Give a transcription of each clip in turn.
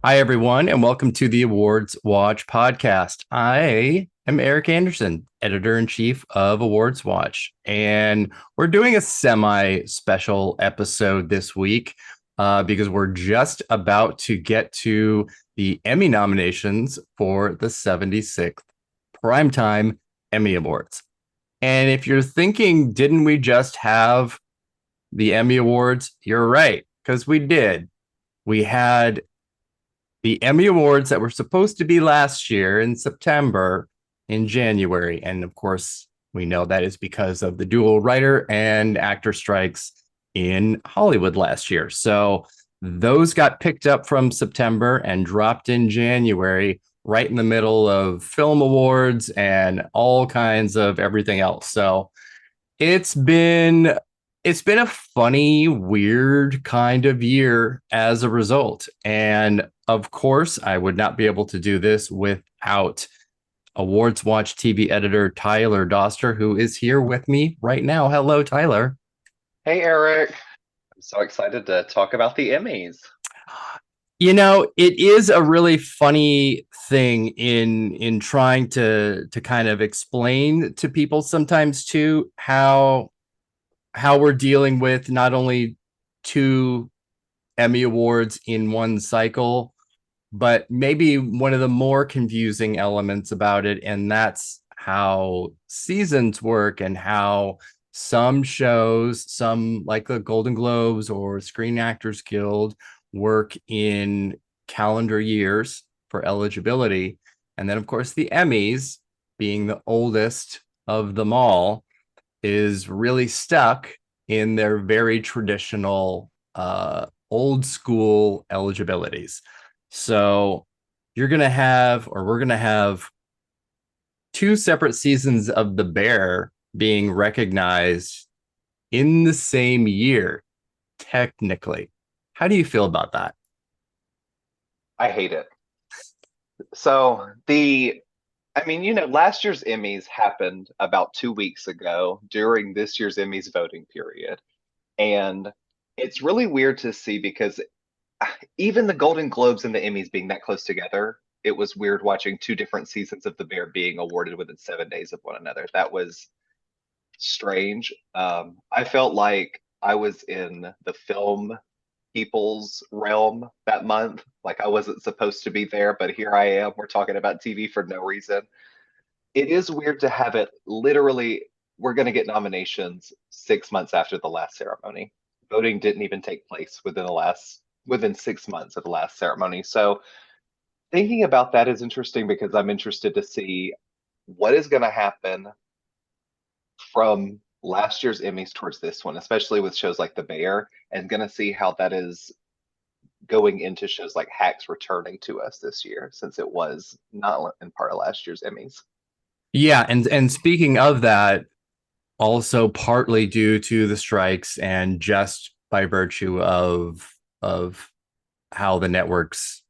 Hi, everyone, and welcome to the AwardsWatch Podcast. I am Erik Anderson, editor-in-chief of AwardsWatch, and we're doing a semi-special episode this week because we're just about to get to the Emmy nominations for the 76th Primetime Emmy Awards. And if you're thinking, didn't we just have the Emmy Awards? You're right, because we did. We had the Emmy Awards that were supposed to be last year in September, in January. And of course, we know that is because of the dual writer and actor strikes in Hollywood last year. So those got picked up from September and dropped in January, right in the middle of film awards and all kinds of everything else. So it's been a funny, weird kind of year as a result. And of course, I would not be able to do this without AwardsWatch TV editor Tyler Doster, who is here with me right now. Hello, Tyler. Hey Eric, I'm so excited to talk about the Emmys. You know, it is a really funny thing in trying to kind of explain to people sometimes too how we're dealing with not only two Emmy Awards in one cycle, but maybe one of the more confusing elements about it, and that's how seasons work and how some shows, some like the Golden Globes or Screen Actors Guild, work in calendar years for eligibility. And then, of course, the Emmys, being the oldest of them all, is really stuck in their very traditional old school eligibilities. So you're going to have, or we're going to have, two separate seasons of The Bear being recognized in the same year, technically. How do you feel about that? I hate it. So last year's Emmys happened about 2 weeks ago during this year's Emmys voting period. And it's really weird to see because even the Golden Globes and the Emmys being that close together, it was weird watching two different seasons of The Bear being awarded within 7 days of one another. That was strange. I felt like I was in the film people's realm that month. Like I wasn't supposed to be there, but here I am. We're talking about TV for no reason. It is weird to have it literally, we're going to get nominations 6 months after the last ceremony. Voting didn't even take place within 6 months of the last ceremony. So thinking about that is interesting because I'm interested to see what is going to happen from last year's Emmys towards this one, especially with shows like The Bear, and going to see how that is going into shows like Hacks returning to us this year, since it was not in part of last year's Emmys. Yeah, and speaking of that, also partly due to the strikes and just by virtue of how the networks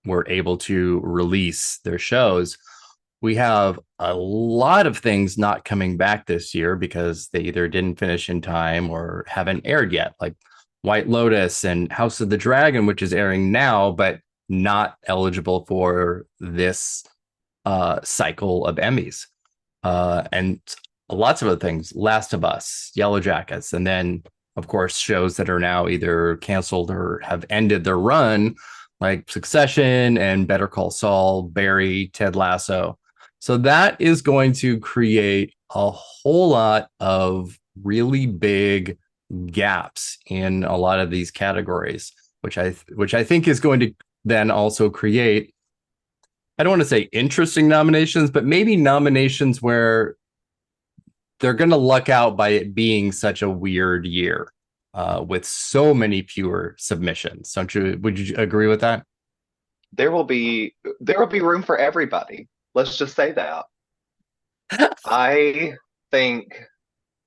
were able to release their shows, we have a lot of things not coming back this year because they either didn't finish in time or haven't aired yet, like White Lotus and House of the Dragon, which is airing now, but not eligible for this cycle of Emmys. And lots of other things, Last of Us, Yellow Jackets, and then, of course, shows that are now either canceled or have ended their run, like Succession and Better Call Saul, Barry, Ted Lasso. So that is going to create a whole lot of really big gaps in a lot of these categories, which I think is going to then also create, I don't want to say interesting nominations, but maybe nominations where they're going to luck out by it being such a weird year with so many fewer submissions. Don't you? Would you agree with that? There will be room for everybody. Let's just say that. I think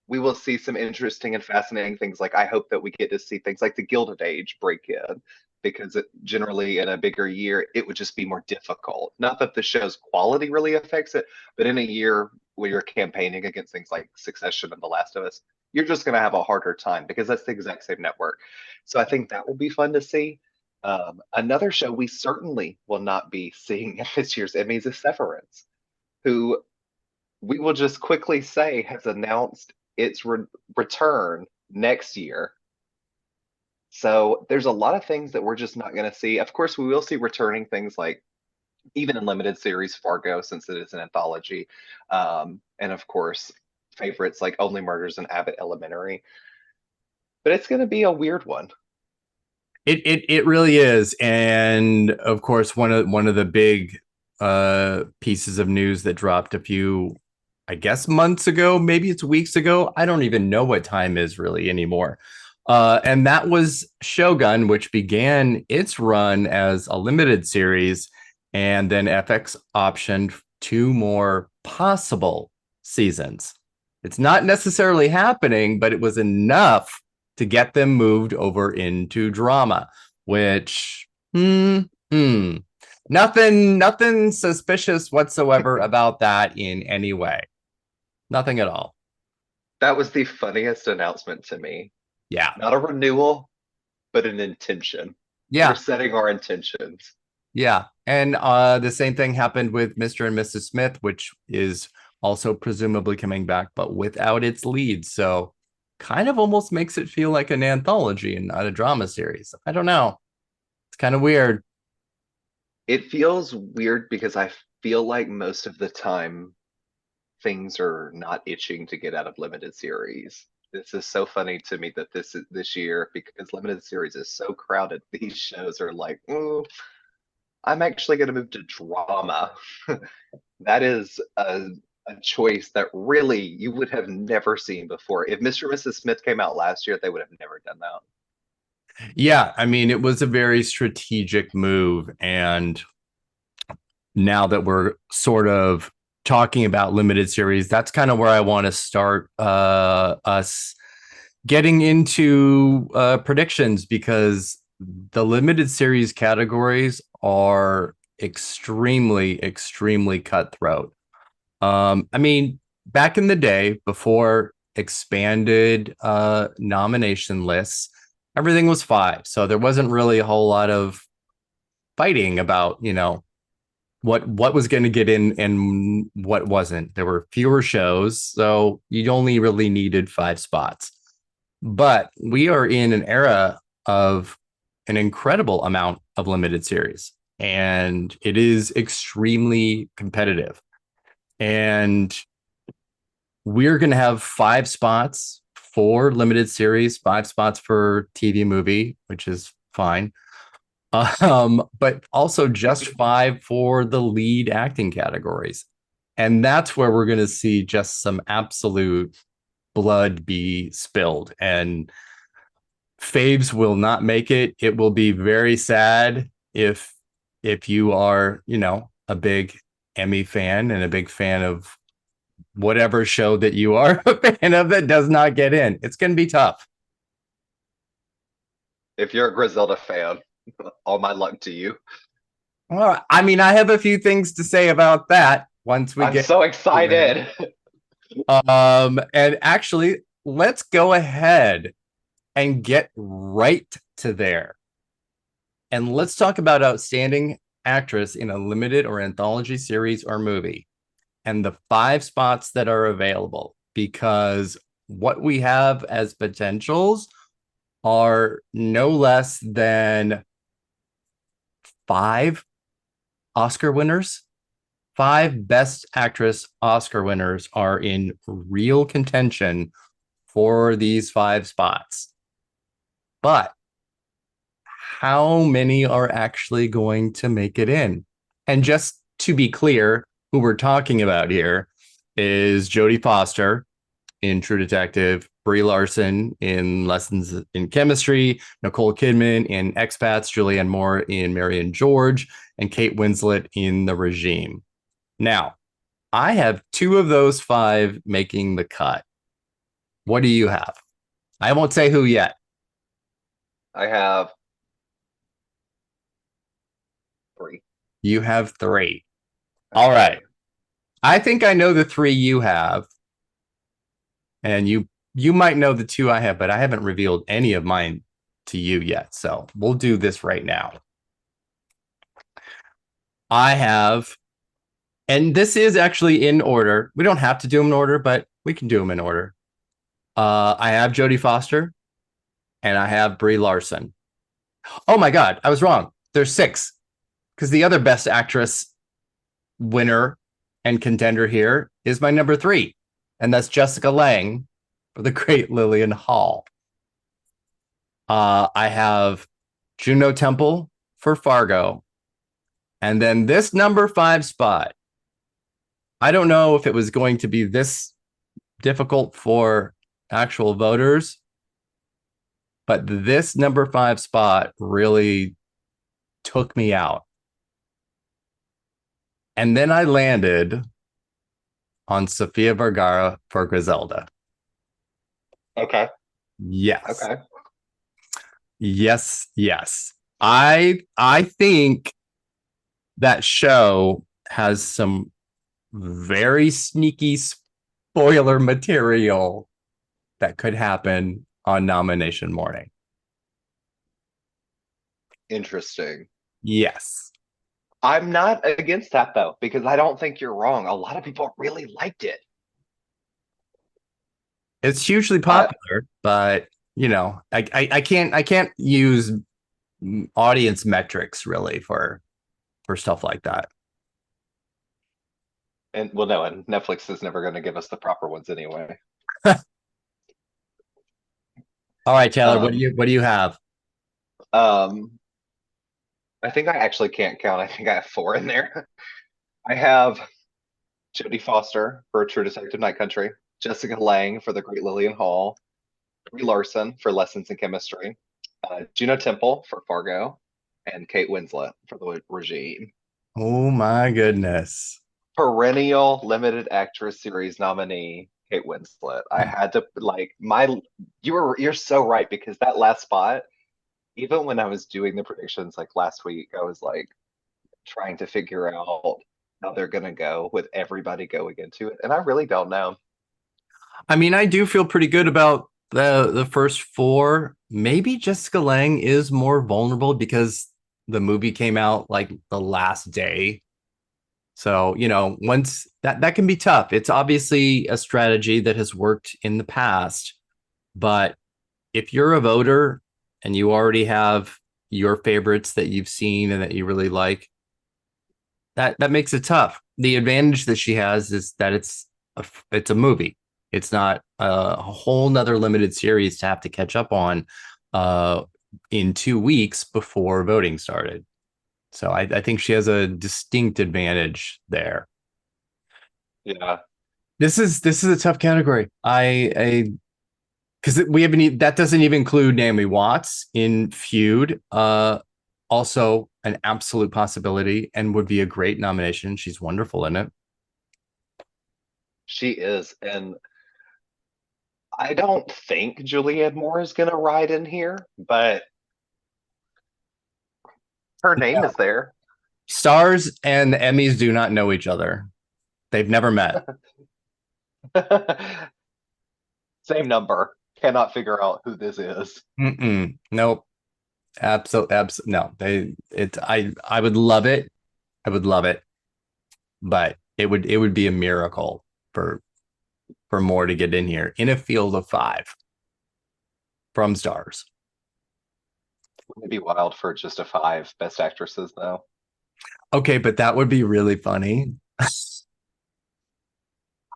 we will see some interesting and fascinating things. Like I hope that we get to see things like the Gilded Age break in, because generally in a bigger year it would just be more difficult. Not that the show's quality really affects it, but in a year where you're campaigning against things like Succession and The Last of Us, you're just going to have a harder time because that's the exact same network. So I think that will be fun to see. Another show we certainly will not be seeing at this year's Emmys is Severance, who we will just quickly say has announced its return next year. So there's a lot of things that we're just not going to see. Of course, we will see returning things like even in limited series Fargo, since it is an anthology, and of course favorites like Only Murders and Abbott Elementary. But it's going to be a weird one. It really is, and of course, one of the big pieces of news that dropped a few, I guess, months ago, maybe it's weeks ago. I don't even know what time is really anymore. And that was Shogun, which began its run as a limited series, and then FX optioned two more possible seasons. It's not necessarily happening, but it was enough to get them moved over into drama, which nothing suspicious whatsoever about that in any way. Nothing at all. That was the funniest announcement to me. Yeah. Not a renewal, but an intention. We're Yeah. setting our intentions. Yeah. And the same thing happened with Mr. and Mrs. Smith, which is also presumably coming back, but without its lead. So kind of almost makes it feel like an anthology and not a drama series. I don't know. It's kind of weird. It feels weird because I feel like most of the time things are not itching to get out of limited series. This is so funny to me that this year, because limited series is so crowded, these shows are like, I'm actually going to move to drama. That is a choice that really you would have never seen before. If Mr. and Mrs. Smith came out last year, they would have never done that. Yeah, I mean, it was a very strategic move. And now that we're sort of talking about limited series, that's kind of where I want to start us getting into predictions, because the limited series categories are extremely cutthroat. I mean, back in the day, before expanded nomination lists, everything was five. So there wasn't really a whole lot of fighting about, what was going to get in and what wasn't. There were fewer shows, so you only really needed five spots. But we are in an era of an incredible amount of limited series, and it is extremely competitive. And we're going to have five spots for limited series, five spots for TV movie, which is fine. But also just five for the lead acting categories. And that's where we're going to see just some absolute blood be spilled. And faves will not make it. It will be very sad if you are, a big Emmy fan and a big fan of whatever show that you are a fan of that does not get in. It's going to be tough. If you're a Griselda fan, all my luck to you. Well, I mean, I have a few things to say about that once we I'm get so excited. And actually, let's go ahead and get right to there. And let's talk about outstanding actress in a limited or anthology series or movie and the five spots that are available, because what we have as potentials are no less than five Oscar winners. Five Best Actress Oscar winners are in real contention for these five spots. But how many are actually going to make it in? And just to be clear, who we're talking about here is Jodie Foster in True Detective, Brie Larson in Lessons in Chemistry, Nicole Kidman in Expats, Julianne Moore in Mary and George, and Kate Winslet in The Regime. Now, I have two of those five making the cut. What do you have? I won't say who yet. I have three. You have three. All right. I think I know the three you have. And you might know the two I have, but I haven't revealed any of mine to you yet. So we'll do this right now. I have, and this is actually in order. We don't have to do them in order, but we can do them in order. I have Jodie Foster and I have Brie Larson. Oh my God, I was wrong. There's 6 because the other Best Actress winner and contender here is my number 3, and that's Jessica Lange for The Great Lillian Hall. I have Juno Temple for Fargo, and then this number 5 spot. I don't know if it was going to be this difficult for actual voters, but this number 5 spot really took me out. And then I landed on Sofia Vergara for Griselda. Okay. Yes. Okay. Yes. I think that show has some very sneaky spoiler material that could happen on nomination morning. Interesting. Yes. I'm not against that though, because I don't think you're wrong. A lot of people really liked it. It's hugely I popular, but I can't use audience metrics really for stuff like that. and well, no, and Netflix is never going to give us the proper ones anyway. All right, Taylor, Um, what do you have? um, I think I actually can't count. I think I have 4 in there. I have Jodie Foster for True Detective Night Country, Jessica Lange for The Great Lillian Hall, Brie Larson for Lessons in Chemistry, Juno Temple for Fargo, and Kate Winslet for The Regime. Oh my goodness. Perennial limited actress series nominee, Kate Winslet. I had to like my you're so right because that last spot, even when I was doing the predictions like last week, I was like trying to figure out how they're gonna go with everybody going into it. And I really don't know. I mean, I do feel pretty good about the first 4. Maybe Jessica Lange is more vulnerable because the movie came out like the last day. So, once that can be tough. It's obviously a strategy that has worked in the past, but if you're a voter and you already have your favorites that you've seen and that you really like, that makes it tough. The advantage that she has is that it's a movie. It's not a whole nother limited series to have to catch up on in 2 weeks before voting started. So I think she has a distinct advantage there. Yeah. This is a tough category. I because we haven't that doesn't even include Naomi Watts in Feud. Also an absolute possibility and would be a great nomination. She's wonderful in it. She is. And I don't think Julianne Moore is gonna ride in here, but her name is there. Stars and the Emmys do not know each other. They've never met. Same number. Cannot figure out who this is. Nope. Absolutely. No. I would love it. I would love it. But it would be a miracle for more to get in here in a field of 5 from stars. It'd be wild for just a 5 best actresses though. Okay, but that would be really funny.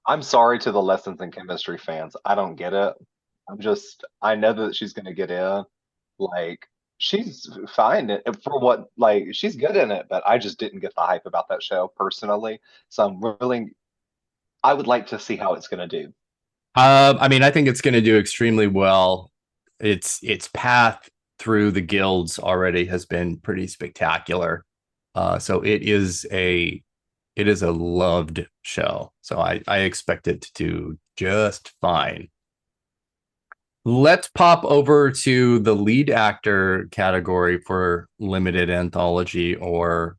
I'm sorry to the Lessons in Chemistry fans. I don't get it. I know that she's gonna get in. Like she's fine for what like she's good in it, but I just didn't get the hype about that show personally. So I would like to see how it's gonna do. I mean, I think it's going to do extremely well. Its path through the guilds already has been pretty spectacular. So it is a loved show. So I expect it to do just fine. Let's pop over to the lead actor category for limited anthology or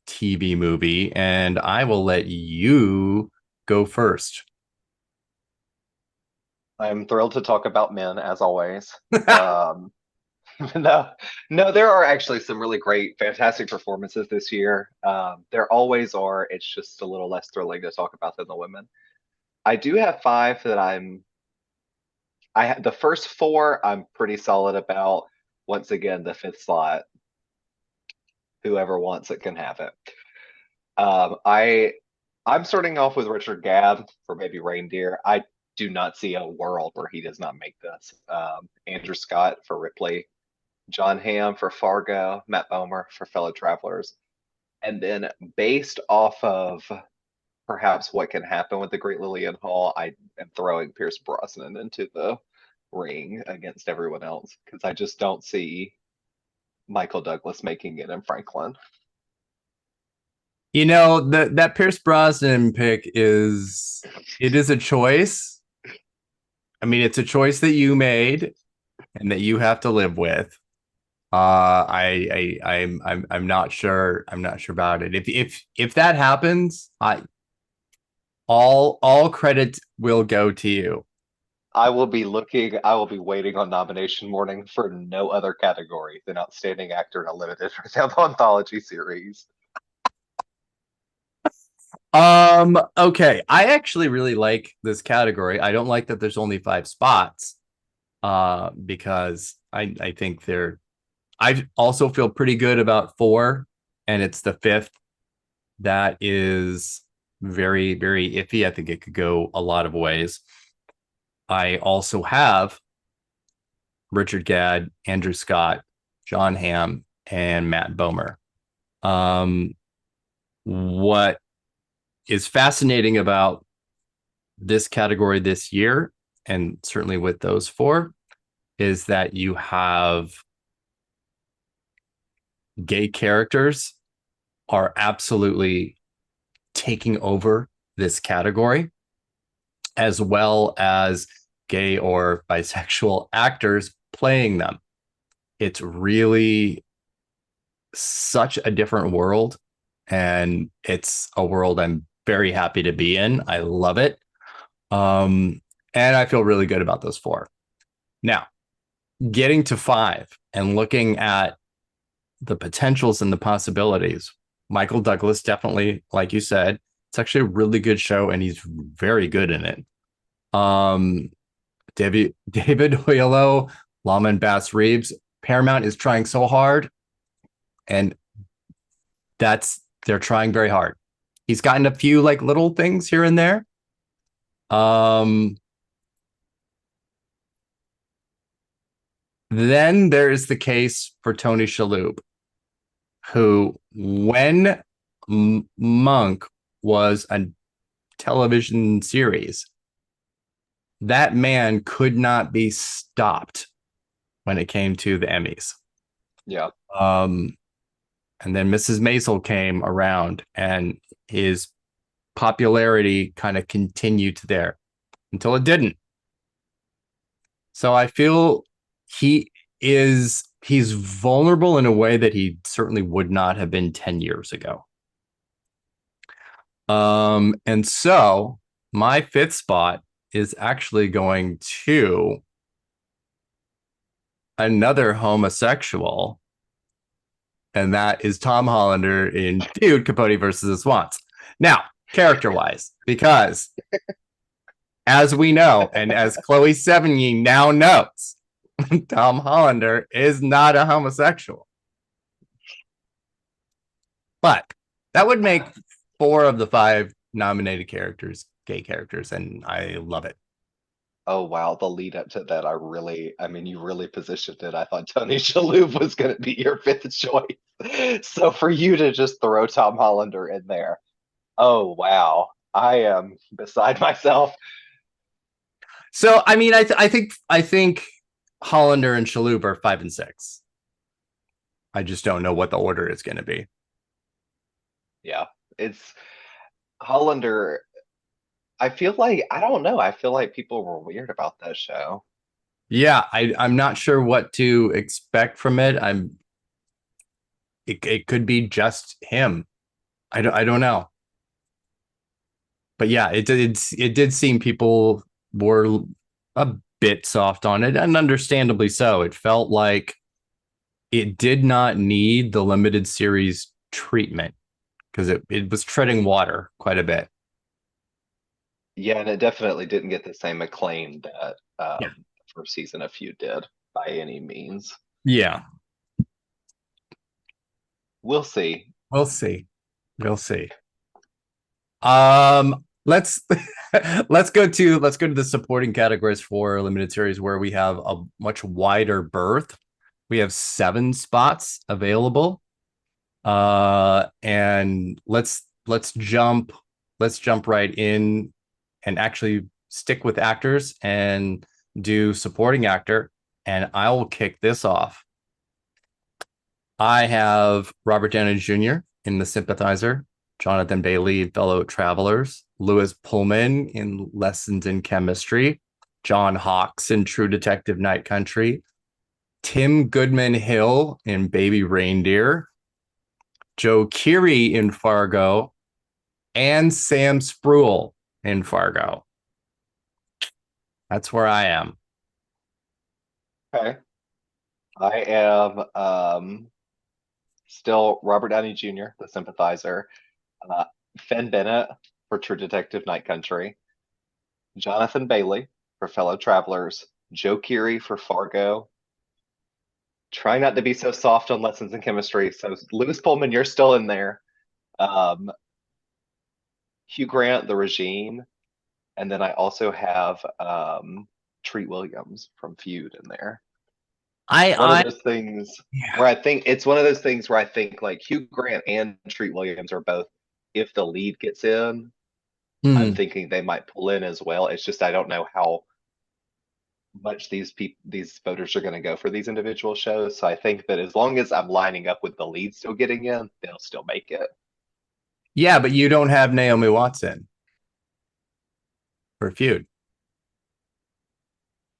TV movie, and I will let you go first. I'm thrilled to talk about men as always. Um, No, no, there are actually some really great, fantastic performances this year. There always are. It's just a little less thrilling to talk about than the women. I do have five that I have the first four I'm pretty solid about. Once again, the fifth slot, whoever wants it can have it. Um, I I'm starting off with Richard Gabb for Baby Reindeer. I do not see a world where he does not make this. Andrew Scott for Ripley, John Hamm for Fargo, Matt Bomer for Fellow Travelers. And then based off of perhaps what can happen with the Great Lillian Hall, I am throwing Pierce Brosnan into the ring against everyone else because I just don't see Michael Douglas making it in Franklin. That Pierce Brosnan pick is a choice. I mean, it's a choice that you made and that you have to live with. I'm not sure. I'm not sure about it. If that happens, all credit will go to you. I will be waiting on nomination morning for no other category than Outstanding Actor in a Limited or Anthology Series. Okay. I actually really like this category. I don't like that there's only 5 spots. Because I think I also feel pretty good about 4, and it's the 5th that is very, very iffy. I think it could go a lot of ways. I also have Richard Gadd, Andrew Scott, John Hamm, and Matt Bomer. What is fascinating about this category this year, and certainly with those 4, is that you have gay characters are absolutely taking over this category, as well as gay or bisexual actors playing them. It's really such a different world, and it's a world I'm very happy to be in. I love it. And I feel really good about those 4. Now, getting to 5 and looking at the potentials and the possibilities, Michael Douglas, definitely, like you said, it's actually a really good show, and he's very good in it. David Oyelowo, Lawman Bass Reeves, Paramount is trying so hard, and they're trying very hard. He's gotten a few like little things here and there. Then there is the case for Tony Shalhoub, who, when Monk was a television series, that man could not be stopped when it came to the Emmys. Yeah. And then Mrs. Maisel came around, and his popularity kind of continued there until it didn't. So I feel he's vulnerable in a way that he certainly would not have been 10 years ago. And so my 5th spot is actually going to another homosexual, and that is Tom Hollander in Dude, Capote versus the Swans. Now, character-wise, because as we know, and as Chloe Sevigny now knows, Tom Hollander is not a homosexual. But that would make 4 of the 5 nominated characters gay characters, and I love it. Oh wow, the lead up to that, I mean, you really positioned it. I thought Tony Shalhoub was going to be your 5th choice. So for you to just throw Tom Hollander in there, oh wow, I am beside myself. So I mean, I think Hollander and Shalhoub are 5 and 6. I just don't know what the order is going to be. Yeah, it's Hollander. I feel like I don't know. I feel like people were weird about that show. Yeah, I'm not sure what to expect from it. It could be just him. I don't know. But yeah, it did seem people were a bit soft on it, and understandably so. It felt like it did not need the limited series treatment because it was treading water quite a bit. Yeah, and it definitely didn't get the same acclaim that Yeah. the first season of Feud did by any means. Yeah. We'll see. We'll see. We'll see. Let's let's go to the supporting categories for limited series where we have a much wider berth. We have 7 spots available. And let's jump right in and actually stick with actors and do supporting actor. And I will kick this off. I have Robert Downey Jr. in The Sympathizer, Jonathan Bailey, Fellow Travelers, Lewis Pullman in Lessons in Chemistry, John Hawkes in True Detective Night Country, Tim Goodman Hill in Baby Reindeer, Joe Keery in Fargo, and Sam Spruill in Fargo. That's where I am. Okay. I am still Robert Downey Jr., The Sympathizer, Fenn Bennett for True Detective Night Country, Jonathan Bailey for Fellow Travelers, Joe Keery for Fargo. Try not to be so soft on Lessons in Chemistry. So Lewis Pullman, you're still in there. Um, Hugh Grant, The Regime, and then I also have Treat Williams from Feud in there. I One of I those things yeah. where I think it's one of those things where I think like Hugh Grant and Treat Williams are both, if the lead gets in, I'm Hmm. thinking they might pull in as well. It's just I don't know how much these voters are going to go for these individual shows. So I think that as long as I'm lining up with the lead still getting in, they'll still make it. Yeah, but you don't have Naomi Watson for Feud.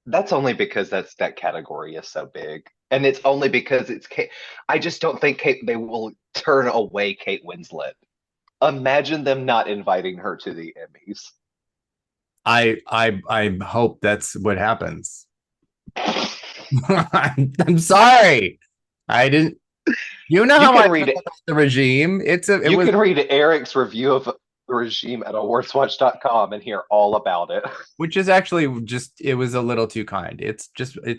That's only because that category is so big. And it's only because it's Kate. I just don't think they will turn away Kate Winslet. Imagine them not inviting her to the Emmys. I hope that's what happens. I'm sorry. I didn't. You know You how I can feel read it. about the regime. It You was, can read Eric's review of the regime at awardswatch.com and hear all about it. which is actually just it was a little too kind. It's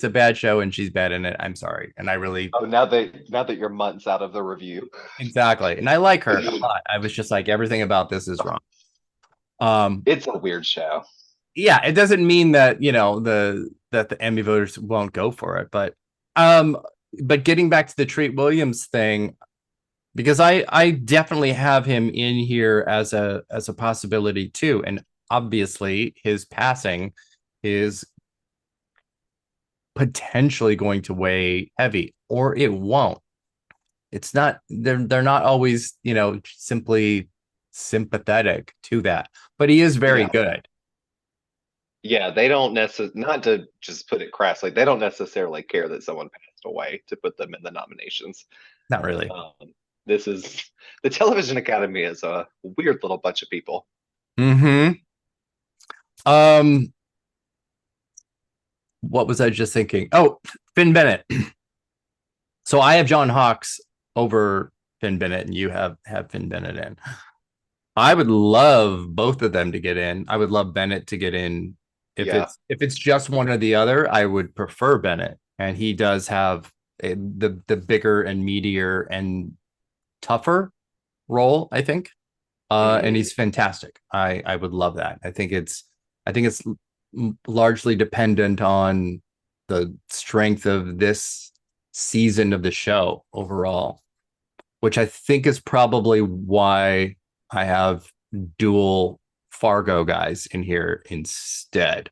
a bad show and she's bad in it. I'm sorry, and I really Oh, now that you're months out of the review. exactly, and I like her a lot. I was just like everything about this is wrong. Um, It's a weird show. yeah, it doesn't mean that the Emmy voters won't go for it, um, but getting back to the Treat Williams thing, because I definitely have him in here as a possibility too, and obviously his passing is potentially going to weigh heavy, or it won't. It's not they're not always simply sympathetic to that, but he is very Yeah. good. Yeah, they don't necessarily, not to just put it crassly, they don't necessarily care that someone passed away to put them in the nominations. Not really. Um, this is the Television Academy is a weird little bunch of people. Hmm. Um, what was I just thinking? Oh, Finn Bennett. So I have John Hawkes over Finn Bennett, and you have Finn Bennett in. I would love both of them to get in. I would love Bennett to get in. Yeah. If it's just one or the other, I would prefer Bennett, and he does have the bigger and meatier and tougher role, I think. And Mhm. he's fantastic. I would love that. I think it's largely dependent on the strength of this season of the show overall, which I think is probably why I have dual Fargo guys in here instead.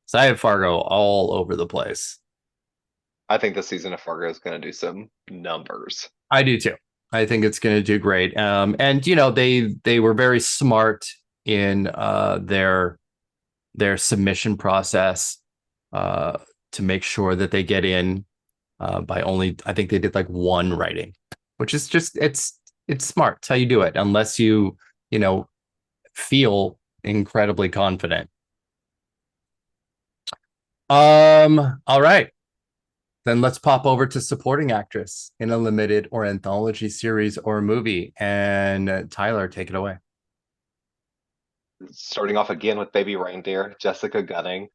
So I have Fargo all over the place. I think the season of Fargo is going to do some numbers. I do too. I think it's going to do great. And they were very smart in their submission process uh, to make sure that they get in by only. I think they did like one writing, which is just it's smart. It's how you do it, unless you know feel incredibly confident. All right. then let's pop over to supporting actress in a limited or anthology series or movie. And Tyler, take it away. Starting off again with Baby Reindeer, Jessica Gunning.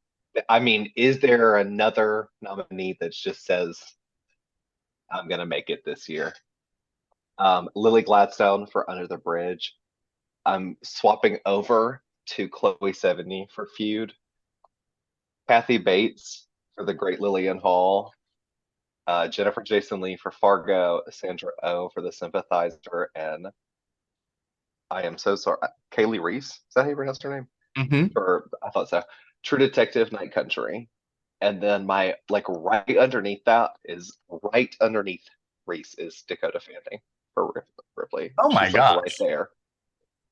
I mean, is there another nominee that just says, I'm going to make it this year? Lily Gladstone for Under the Bridge. I'm swapping over to Chloe Sevigny for Feud. Kathy Bates for The Great Lillian Hall. Jennifer Jason Leigh for Fargo. Sandra Oh for The Sympathizer. And I am so sorry. Kaylee Reese. Is that how you pronounce her name? Mm-hmm. Or I thought so. True Detective, Night Country. And then my right underneath Reese is Dakota Fanning for Ripley. Oh my She's right gosh. there,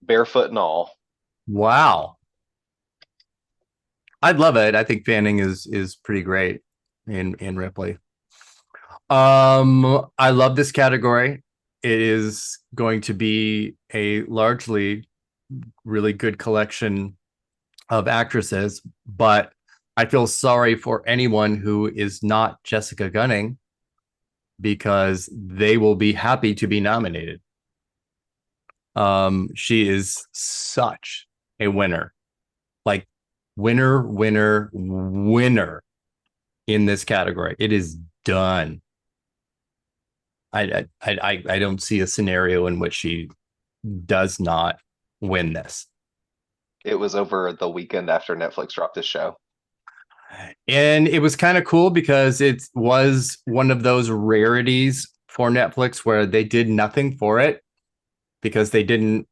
barefoot and all. Wow. I'd love it. I think Fanning is pretty great in Ripley. I love this category. It is going to be a largely really good collection of actresses, but I feel sorry for anyone who is not Jessica Gunning because they will be happy to be nominated. She is such a winner, like winner in this category. It is done. I don't see a scenario in which she does not win this. It was over the weekend after Netflix dropped this show. And it was kind of cool because it was one of those rarities for Netflix where they did nothing for it because it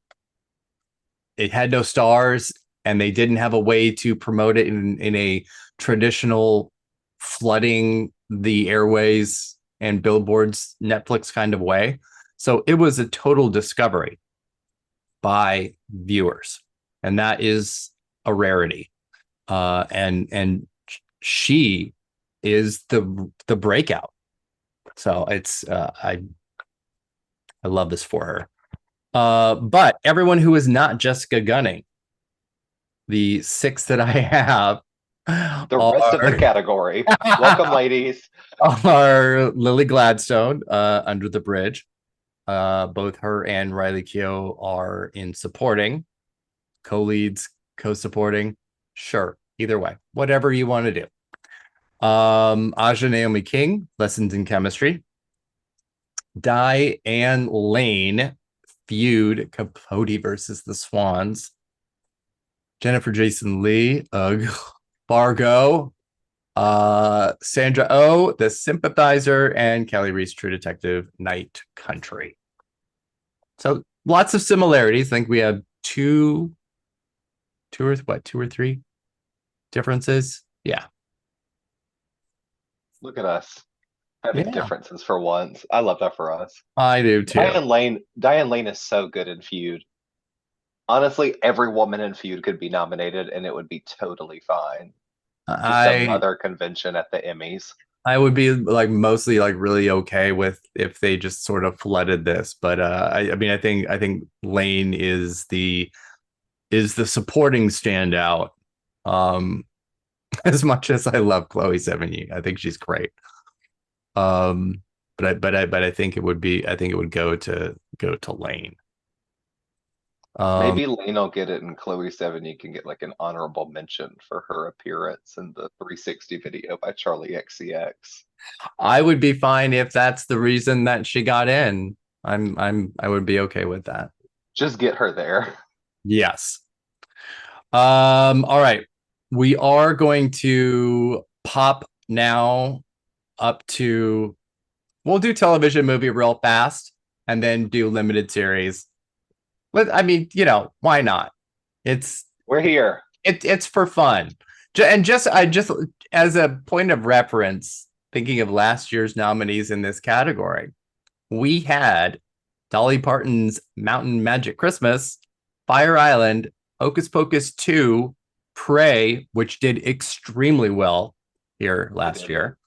had no stars and they didn't have a way to promote it in a traditional flooding the airways and billboards Netflix kind of way. So it was a total discovery by viewers. And that is a rarity. And she is the breakout. So it's I love this for her. But everyone who is not Jessica Gunning, the 6 that I have, rest of the category. Welcome, ladies. Are Lily Gladstone, Under the Bridge. Both her and Riley Keough are in supporting, co-leads, co-supporting. Sure, either way, whatever you want to do. Aja Naomi King, Lessons in Chemistry. Diane Lane, Feud, Capote versus the Swans. Jennifer Jason Leigh, Fargo. Sandra Oh, The Sympathizer, and Kelly Reese, True Detective, Night Country. So lots of similarities. I think we have two or three differences. Yeah. Look at us having differences for once. I love that for us. I do too. Diane Lane is so good in Feud. Honestly, every woman in Feud could be nominated and it would be totally fine. Just another convention at the Emmys. I would be mostly really okay with if they just sort of flooded this, but I mean I think Lane is the supporting standout. As much as I love Chloe Sevigny, I think she's great. But I think it would go to Lane. Maybe Lane will get it and Chloe Sevigny can get an honorable mention for her appearance in the 360 video by Charlie XCX. I would be fine if that's the reason that she got in. I would be okay with that. Just get her there. Yes. All right. We are going to pop now up to, we'll do television movie real fast and then do limited series. I mean, why not? We're here. It's for fun. And just as a point of reference, thinking of last year's nominees in this category, we had Dolly Parton's Mountain Magic Christmas, Fire Island, Hocus Pocus 2, Prey, which did extremely well here last year,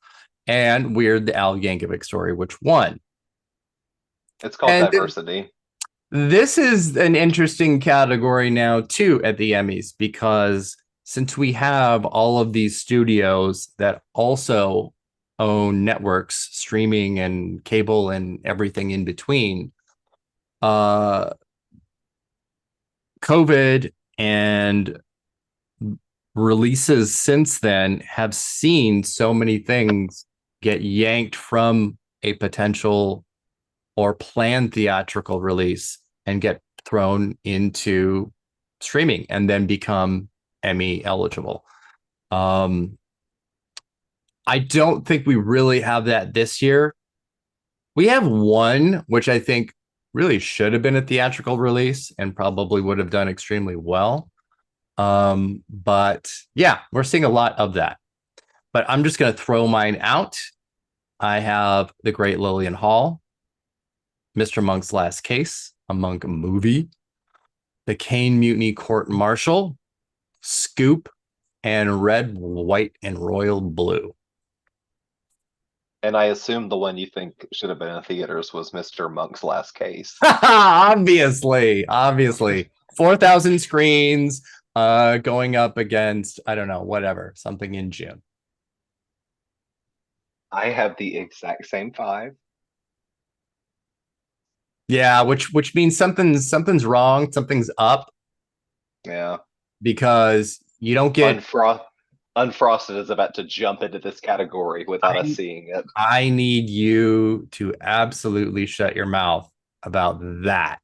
and Weird the Al Yankovic Story, which won. It's called diversity. This is an interesting category now, too, at the Emmys, because since we have all of these studios that also own networks, streaming and cable and everything in between. Uh, COVID and releases since then have seen so many things get yanked from a potential or planned theatrical release and get thrown into streaming and then become Emmy eligible. Um, I don't think we really have that this year. We have one, which I think really should have been a theatrical release and probably would have done extremely well. But yeah, we're seeing a lot of that. But I'm just going to throw mine out. I have The Great Lillian Hall, Mr. Monk's Last Case, a Monk movie, The Kane Mutiny Court Martial, Scoop, and Red, White, and Royal Blue. And I assume the one you think should have been in theaters was Mr. Monk's Last Case. Obviously. 4,000 screens, going up against, I don't know, whatever, something in June. I have the exact same 5. Yeah, which means something's wrong, something's up, Yeah. because you don't get Unfrosted is about to jump into this category without us seeing it. I need you to absolutely shut your mouth about that.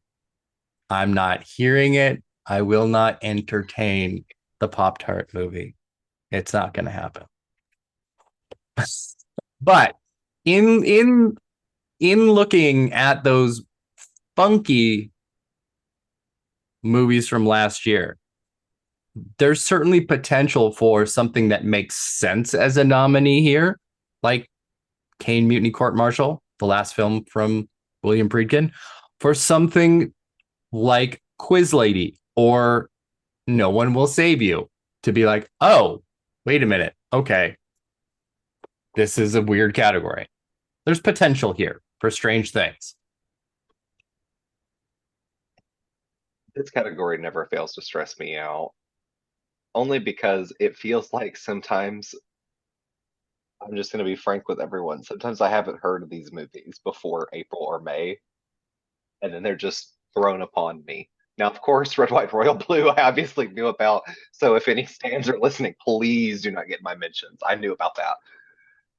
I'm not hearing it. I will not entertain the Pop-Tart movie. It's not going to happen. But in looking at those funky movies from last year, there's certainly potential for something that makes sense as a nominee here, like Kane Mutiny Court Martial, the last film from William Friedkin, for something like Quiz Lady or No One Will Save You, to be like, oh, wait a minute. Okay. This is a weird category. There's potential here for strange things. This category never fails to stress me out, only because it feels like sometimes, I'm just going to be frank with everyone, sometimes I haven't heard of these movies before April or May, and then they're just thrown upon me. Now, of course, Red, White, Royal Blue, I obviously knew about. So if any stands are listening, please do not get my mentions. I knew about that.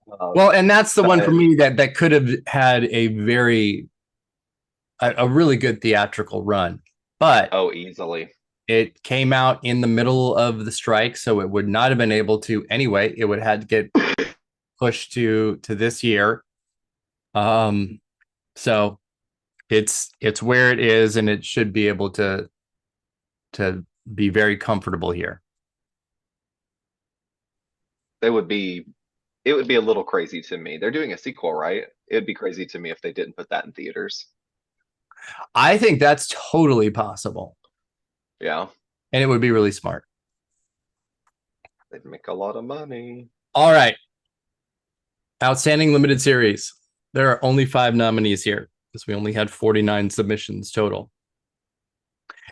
Well, and that's the one for But me that could have had a really good theatrical run, but oh, easily. it came out in the middle of the strike, so it would not have been able to anyway. It would have had to get pushed to this year. So it's where it is, and it should be able to be very comfortable here. It would be a little crazy to me. They're doing a sequel, right? It would be crazy to me if they didn't put that in theaters. I think that's totally possible, Yeah, and it would be really smart. they'd make a lot of money. All right. Outstanding limited series. There are only 5 nominees here because we only had 49 submissions total.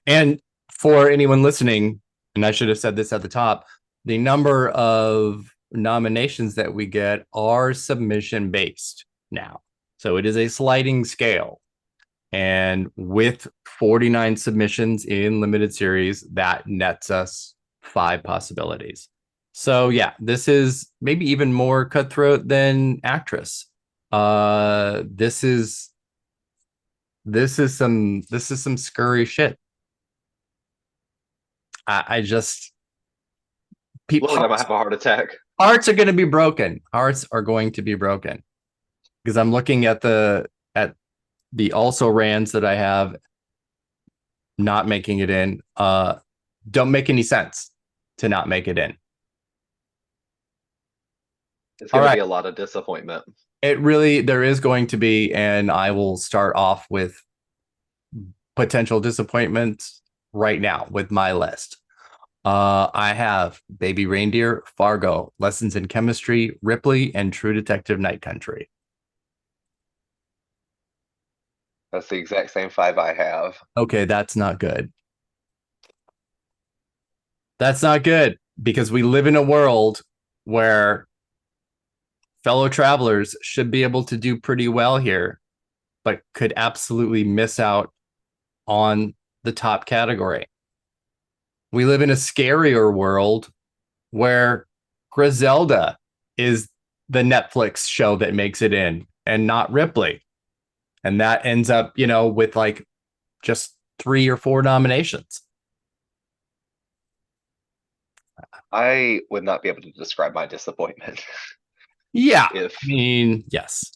And for anyone listening, and I should have said this at the top, the number of nominations that we get are submission based now. So it is a sliding scale. And with 49 submissions in limited series, that nets us 5 possibilities. So yeah, this is maybe even more cutthroat than Actress. This is some scurry shit. I just Look, I'm gonna have a heart attack. Hearts are going to be broken. Hearts are going to be broken because I'm looking at the also rans that I have not making it in. Don't make any sense to not make it in. It's going to be a lot of disappointment. There is going to be, and I will start off with potential disappointments right now with my list. I have Baby Reindeer, Fargo, Lessons in Chemistry, Ripley, and True Detective Night Country. That's the exact same 5 I have. Okay, that's not good. That's not good because we live in a world where fellow travelers should be able to do pretty well here, but could absolutely miss out on the top category. We live in a scarier world where Griselda is the Netflix show that makes it in and not Ripley. And that ends up, with like just 3 or 4 nominations. I would not be able to describe my disappointment. Yeah. If I mean, yes.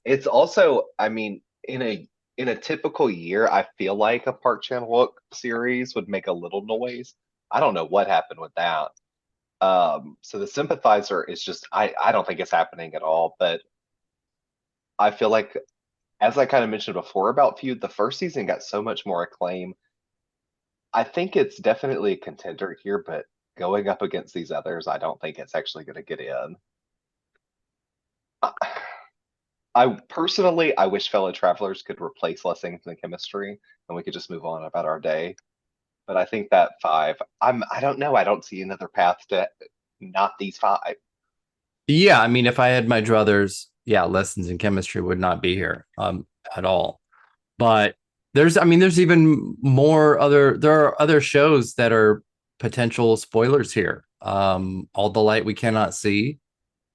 it's also, I mean, in a typical year, I feel like a Park Chan-wook series would make a little noise. I don't know what happened with that. So the Sympathizer is just, I don't think it's happening at all. But I feel like, as I kind of mentioned before about Feud, the first season got so much more acclaim. I think it's definitely a contender here, but going up against these others, I don't think it's actually going to get in. I personally, I wish Fellow Travelers could replace Lessons in Chemistry and we could just move on about our day. But I think that five, I don't know. I don't see another path to not these five. Yeah. I mean, if I had my druthers, yeah, lessons in chemistry would not be here at all. But there's even there are other shows that are potential spoilers here. All the Light We Cannot See,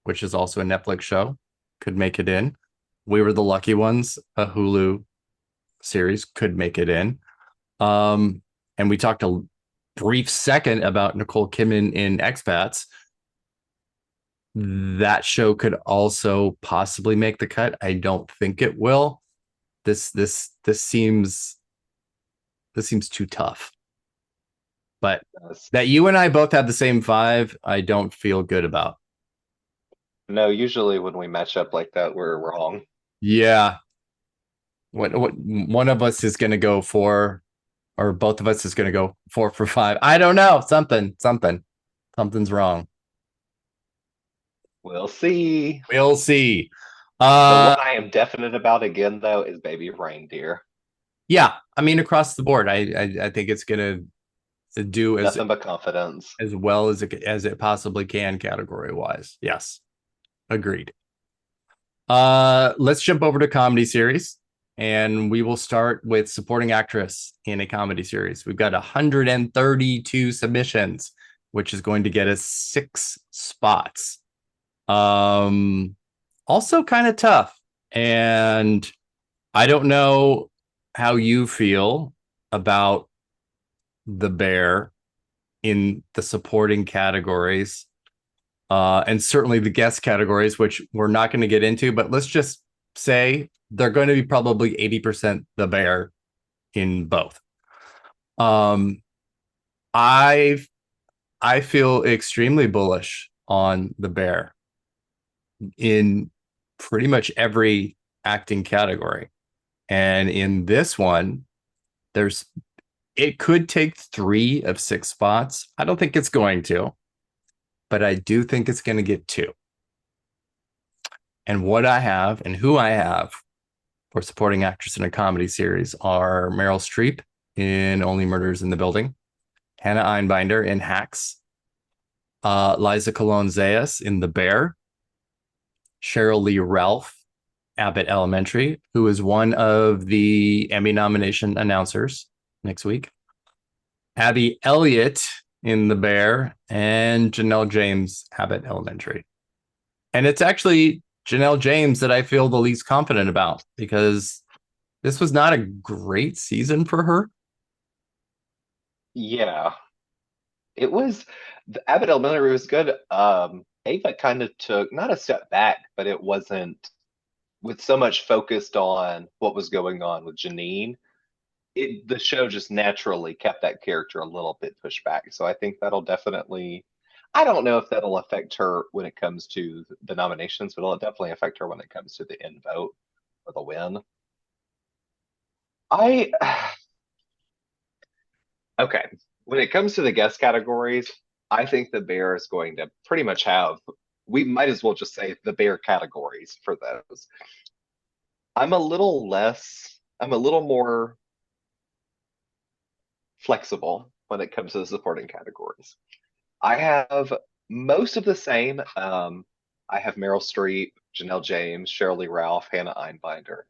which is also a Netflix show, could make it in. We Were the Lucky Ones, a Hulu series, could make it in. And we talked a brief second about Nicole Kidman in Expats. That show could also possibly make the cut. I don't think it will. This seems too tough. But that you and I both have the same five, I don't feel good about. No, usually when we match up like that, we're wrong. Yeah. What one of us is gonna go for, or both of us is gonna go 4 for 5. I don't know. Something's wrong. We'll see. We'll see. The one I am definite about again, though, is Baby Reindeer. Yeah, I mean across the board, I think it's gonna do Nothing but confidence. as well as it possibly can category wise. Yes, agreed. Let's jump over to comedy series, and we will start with supporting actress in a comedy series. We've got 132 submissions, which is going to get us 6 spots. Also kind of tough, and I don't know how you feel about the Bear in the supporting categories, and certainly the guest categories, which we're not going to get into, but let's just say they're going to be probably 80% the Bear in both. Um, I I feel extremely bullish on the Bear in pretty much every acting category. And in this one, it could take 3 of 6 spots. I don't think it's going to, but I do think it's going to get 2. And what I have and who I have for supporting actress in a comedy series are Meryl Streep in Only Murders in the Building, Hannah Einbinder in Hacks, Liza Colon-Zayas in The Bear, Cheryl Lee Ralph, Abbott Elementary, who is one of the Emmy nomination announcers next week, Abby Elliott in The Bear, and Janelle James, Abbott Elementary. And it's actually Janelle James that I feel the least confident about, because this was not a great season for her. Yeah, it was. The Abbott Elementary was good. Ava kind of took not a step back, but it wasn't with so much focused on what was going on with Janine. The show just naturally kept that character a little bit pushed back. So I think that'll definitely. I don't know if that'll affect her when it comes to the nominations, but it'll definitely affect her when it comes to the end vote or the win. I Okay. When it comes to the guest categories, I think the Bear is going to pretty much have, we might as well just say the Bear categories for those. I'm a little more flexible when it comes to the supporting categories. I have most of the same. I have Meryl Streep, Janelle James, Shirley Lee Ralph, Hannah Einbinder.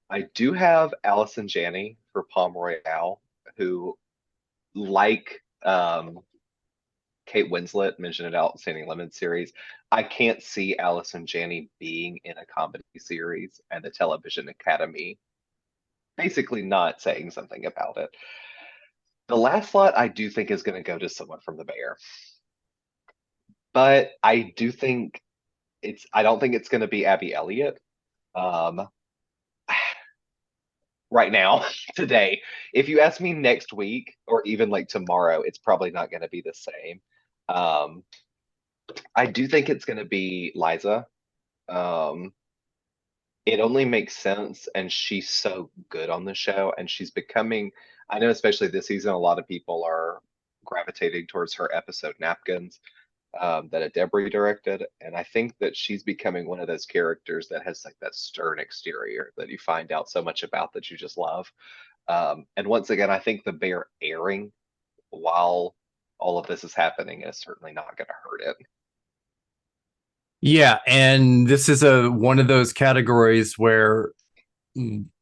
I do have Allison Janney for Palm Royale, who, like Kate Winslet mentioned it Outstanding Lemon series. I can't see Allison Janney being in a comedy series and the Television Academy basically not saying something about it. The last slot I do think is going to go to someone from The Bear, but I don't think it's going to be Abby Elliott. Um, right now, today. If you ask me next week or even like tomorrow, it's probably not going to be the same. Um, I do think it's going to be Liza. Um, it only makes sense, and she's so good on the show, and she's becoming. I know, especially this season, a lot of people are gravitating towards her episode Napkins that a Debris directed, and I think that she's becoming one of those characters that has like that stern exterior that you find out so much about that you just love. And once again, I think the Bear airing while all of this is happening is certainly not going to hurt it. Yeah, and this is one of those categories where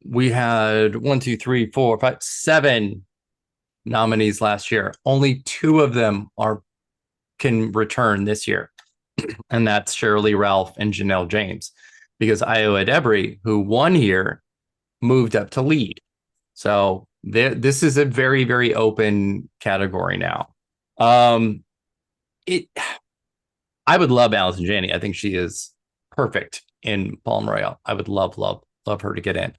we had 1, 2, 3, 4, 5, 7 nominees last year. Only 2 of them can return this year, and that's Shirley Ralph and Janelle James, because Iowa Debris, who won here, moved up to lead. So this is a very, very open category now. It I would love Allison Janney. I think she is perfect in Palm Royale. I would love, love, love her to get in.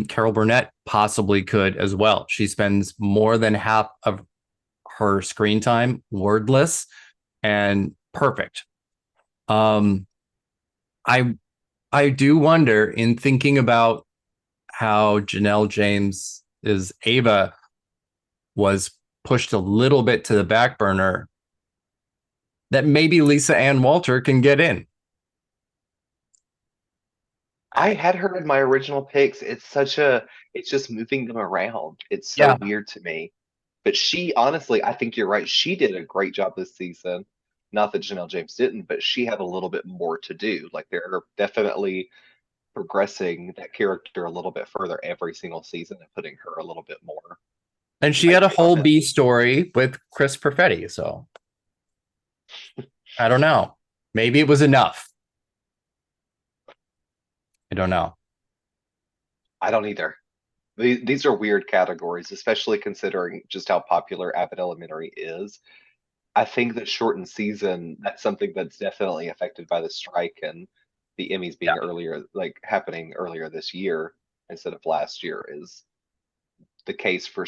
Carol Burnett possibly could as well. She spends more than half of her screen time wordless and perfect. I I do wonder, in thinking about how Janelle James's Ava was pushed a little bit to the back burner, that maybe Lisa Ann Walter can get in. I had her in my original picks. It's just moving them around. It's so Yeah. weird to me. But she, honestly, I think you're right. She did a great job this season. Not that Janelle James didn't, but she had a little bit more to do. Like they're definitely progressing that character a little bit further every single season and putting her a little bit more And she had a spice whole on it. B story with Chris Perfetti. So I don't know. Maybe it was enough. I don't know. I don't either. These are weird categories, especially considering just how popular Abbott Elementary is. I think that shortened season, that's something that's definitely affected by the strike and the Emmys Yeah. being earlier, like happening earlier this year instead of last year, is the case for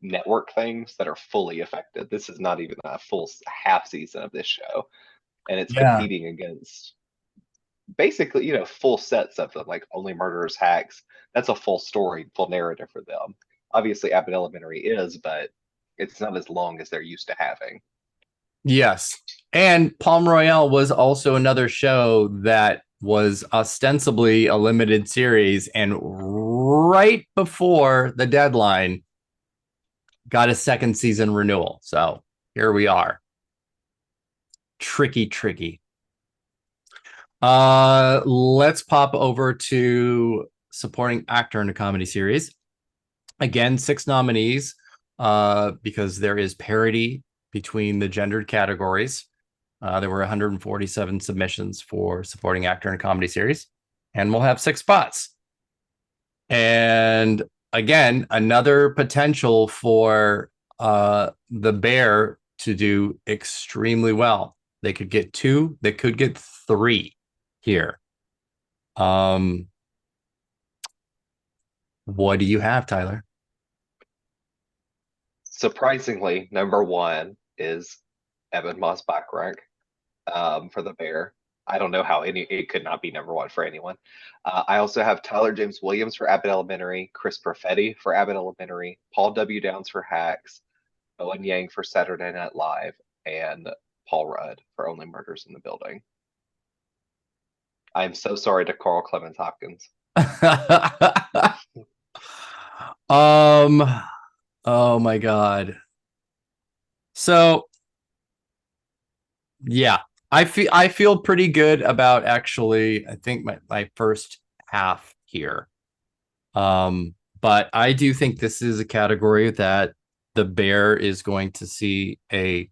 network things that are fully affected. This is not even a full half season of this show, and it's Yeah. competing against basically, full sets of them, like Only Murderers, Hacks. That's a full story, full narrative for them. Obviously, Abbott Elementary is, but it's not as long as they're used to having. Yes. And Palm Royale was also another show that was ostensibly a limited series, and right before the deadline got a second season renewal. So here we are. Tricky, tricky. Let's pop over to supporting actor in a comedy series. Again, 6 nominees, because there is parity between the gendered categories. There were 147 submissions for supporting actor in a comedy series, and we'll have 6 spots. And again, another potential for the Bear to do extremely well. They could get 2, they could get 3 here. What do you have, Tyler? Surprisingly, number one is Evan Moss Backrack for the Bear. I don't know how it could not be number one for anyone. I also have Tyler James Williams for Abbott Elementary, Chris Perfetti for Abbott Elementary, Paul W. Downs for Hacks, Owen Yang for Saturday Night Live, and Paul Rudd for Only Murders in the Building. I'm so sorry to Carl Clemens Hopkins. Oh my God. So Yeah, I feel pretty good about actually. I think my first half here. But I do think this is a category that the Bear is going to see a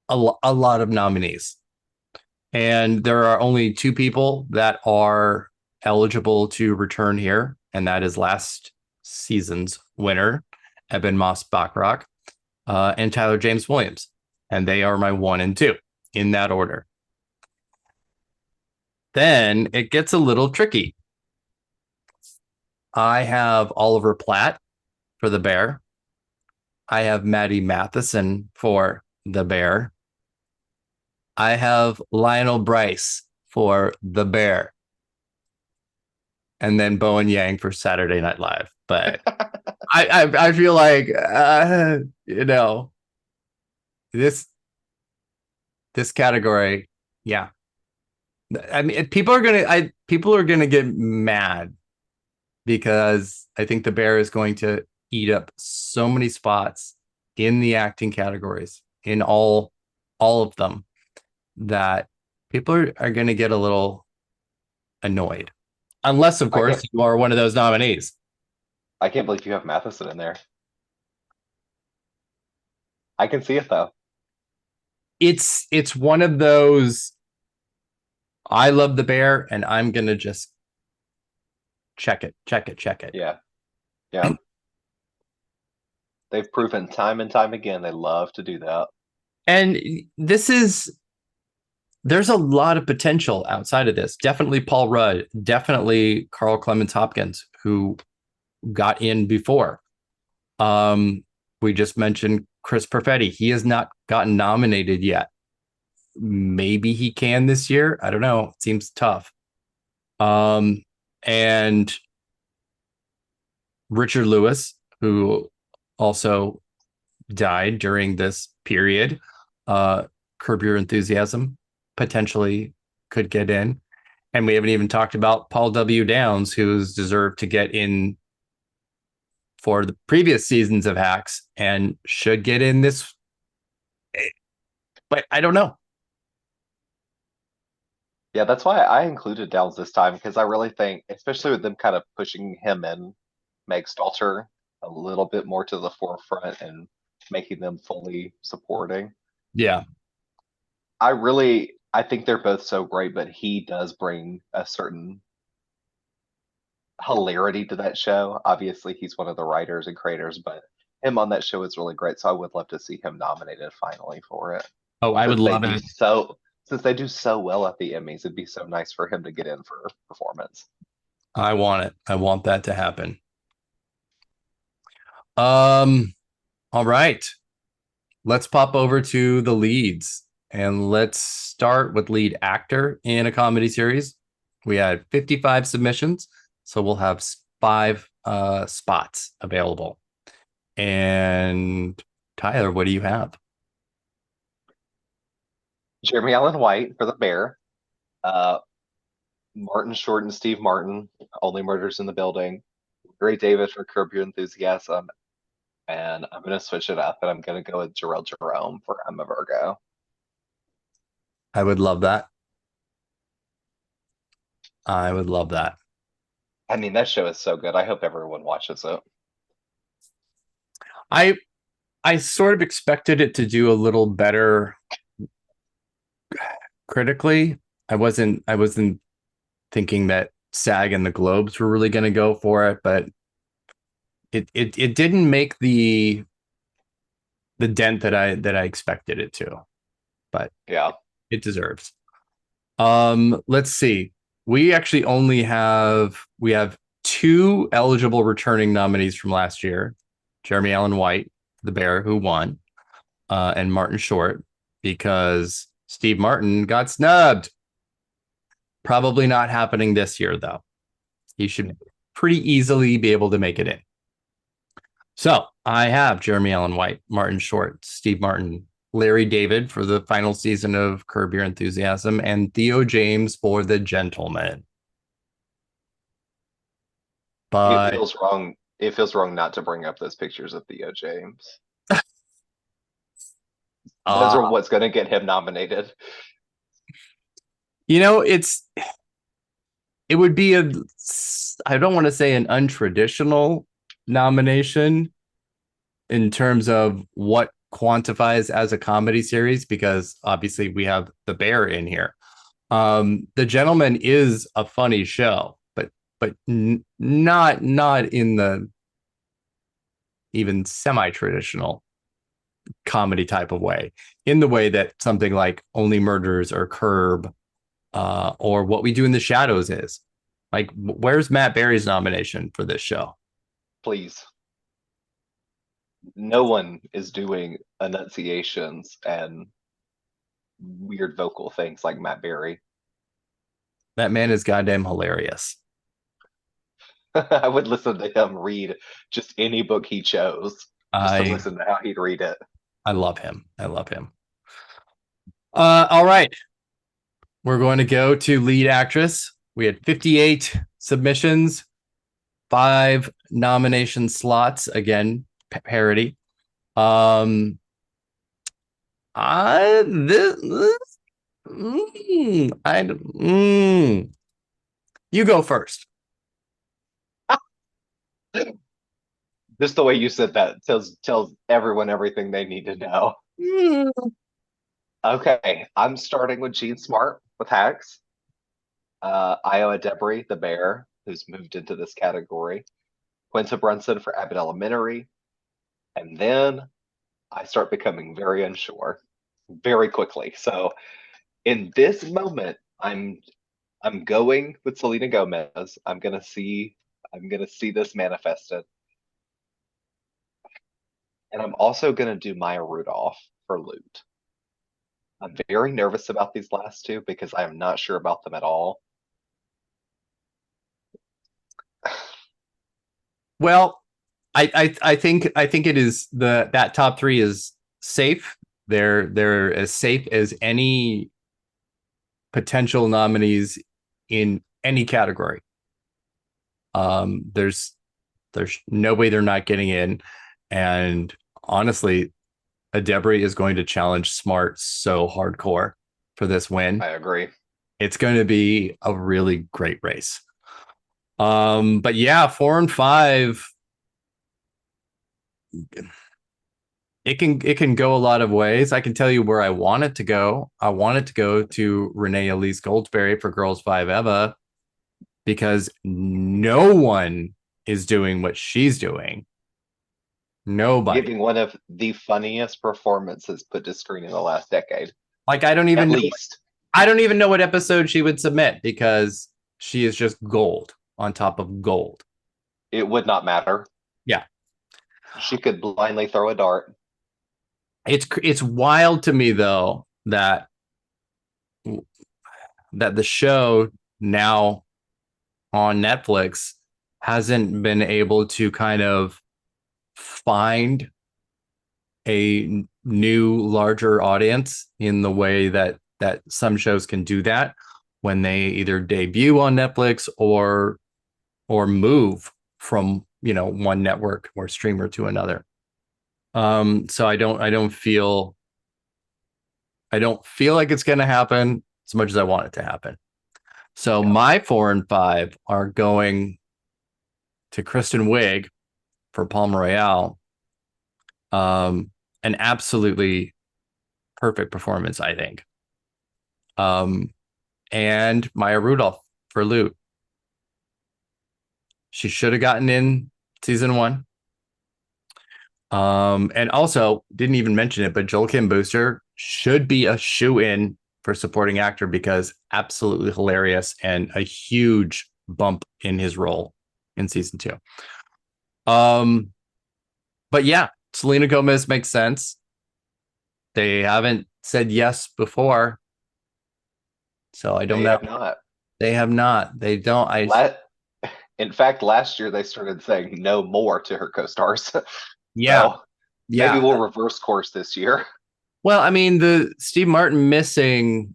lot of nominees. And there are only two people that are eligible to return here, and that is last season's winner, Eben Moss Bachrach, and Tyler James Williams. And they are my one and two in that order. Then it gets a little tricky. I have Oliver Platt for the Bear. I have Maddie Matheson for the Bear. I have Lionel Bryce for the Bear. And then Bowen Yang for Saturday Night Live. But I feel like you know, this this category, yeah. I mean, people are gonna get mad because I think the Bear is going to eat up so many spots in the acting categories in all of them that people are going to get a little annoyed, unless of I course can't you are one of those nominees. I can't believe you have Matheson in there. I can see it though. It's one of those. I love the Bear, and I'm gonna just check it. Yeah. Yeah. They've proven time and time again they love to do that. And this is there's a lot of potential outside of this. Definitely Paul Rudd, definitely Carl Clemens Hopkins, who got in before. We just mentioned Chris Perfetti. He has not gotten nominated yet. Maybe he can this year. I don't know. It seems tough. And Richard Lewis, who also died during this period. Curb Your Enthusiasm potentially could get in. And we haven't even talked about Paul W. Downs, who's deserved to get in for the previous seasons of Hacks and should get in this. But I don't know. Yeah, that's why I included Downs this time because I really think, especially with them kind of pushing him in, Meg Stalter a little bit more to the forefront and making them fully supporting. Yeah. I think they're both so great, but he does bring a certain hilarity to that show. Obviously, he's one of the writers and creators, but him on that show is really great. So I would love to see him nominated finally for it. Oh, I would Since they love do it. so since they do so well at the Emmys, it'd be so nice for him to get in for performance. I want it. I want that to happen. Um, all right. Let's pop over to the leads and let's start with lead actor in a comedy series. We had 55 submissions, so we'll have five spots available. And Tyler, what do you have? Jeremy Allen White for the Bear, uh, Martin Short and Steve Martin, Only Murders in the Building, Ray David for Curb Your Enthusiasm, and I'm gonna switch it up and I'm gonna go with Jarrell Jerome for I'm a Virgo. I would love that. I would love that. I mean, that show is so good. I hope everyone watches it. I I sort of expected it to do a little better critically. I wasn't thinking that SAG and the Globes were really going to go for it, but it didn't make the dent that I expected it to, but Yeah. it deserves. Let's see. We have two eligible returning nominees from last year: Jeremy Allen White, the Bear, who won, and Martin Short, because Steve Martin got snubbed. Probably not happening this year, though. He should pretty easily be able to make it in. So I have Jeremy Allen White, Martin Short, Steve Martin, Larry David for the final season of Curb Your Enthusiasm, and Theo James for The Gentleman. It But feels wrong. It feels wrong not to bring up those pictures of Theo James. Those Uh, are what's going to get him nominated. you know, it would be I don't want to say an untraditional nomination in terms of what quantifies as a comedy series, because obviously we have The Bear in here. The Gentleman is a funny show, but not in the even semi-traditional comedy type of way, in the way that something like Only Murders or Curb or What We Do in the Shadows is. Like, where's Matt Berry's nomination for this show? Please. No one is doing enunciations and weird vocal things like Matt Berry. That man is goddamn hilarious. I would listen to him read just any book he chose, just to I listen to how he'd read it. I love him. I love him. All right. We're going to go to lead actress. We had 58 submissions, 5 nomination slots. Again, parody. I this I You go first. Just the way you said that tells everyone everything they need to know. Mm. Okay, I'm starting with Gene Smart with Hacks, Iowa Debris, the bear, who's moved into this category, Quinta Brunson for Abbott Elementary, and then I start becoming very unsure very quickly. So in this moment, I'm going with Selena Gomez. I'm gonna see this manifested. And I'm also gonna do Maya Rudolph for Loot. I'm very nervous about these last two because I am not sure about them at all. Well, I think it is that top 3 is safe. They're as safe as any potential nominees in any category. There's no way they're not getting in, and honestly, Adebri is going to challenge Smart so hardcore for this win. I agree. It's going to be a really great race. But yeah, 4 and 5. It can go a lot of ways. I can tell you where I want it to go. I want it to go to Renee Elise Goldsberry for Girls 5 Eva, because no one is doing what she's doing. Nobody. Giving one of the funniest performances put to screen in the last decade, Like, I don't even at know. least. I don't even know what episode she would submit, because she is just gold on top of gold. It would not matter. Yeah. She could blindly throw a dart. It's wild to me though that the show now on Netflix hasn't been able to kind of find a new larger audience in the way that some shows can do that when they either debut on Netflix or move from one network or streamer to another. So I don't feel like it's going to happen as much as I want it to happen. So my 4 and 5 are going to Kristen Wiig for Palm Royale. An absolutely perfect performance, I think. And Maya Rudolph for Loot. She should have gotten in season 1. And also didn't even mention it, but Joel Kim Booster should be a shoe-in for supporting actor, because absolutely hilarious and a huge bump in his role in season 2. But yeah, Selena Gomez makes sense. They haven't said yes before, so I don't They know. have not. They have not. They don't. In fact, last year they started saying no more to her co-stars. Yeah, So maybe yeah. we'll reverse course this year. Well, I mean, the Steve Martin missing.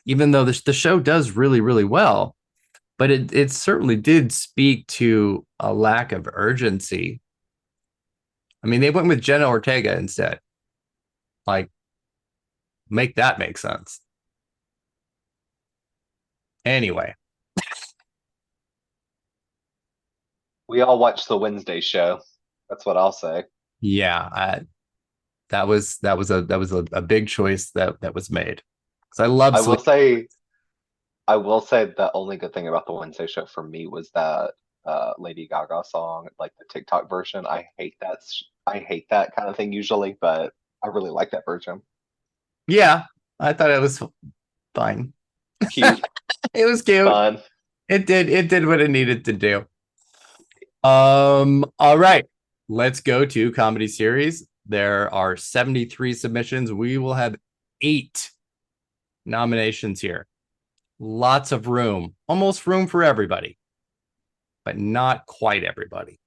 Even though the show does really, really well, but it certainly did speak to a lack of urgency. I mean, they went with Jenna Ortega instead. Like, make that make sense. Anyway, We all watched the Wednesday show. That's what I'll say. yeah, that was a big choice that was made because I love I will sleep. say, I will say the only good thing about the Wednesday show for me was that Lady Gaga song, like the TikTok version. I hate that kind of thing usually, but I really like that version. Yeah, I thought it was fine. Cute, It was cute. fun. It did what it needed to do. All right. Let's go to comedy series. There are 73 submissions. We will have 8 nominations here. Lots of room. Almost room for everybody, but not quite everybody.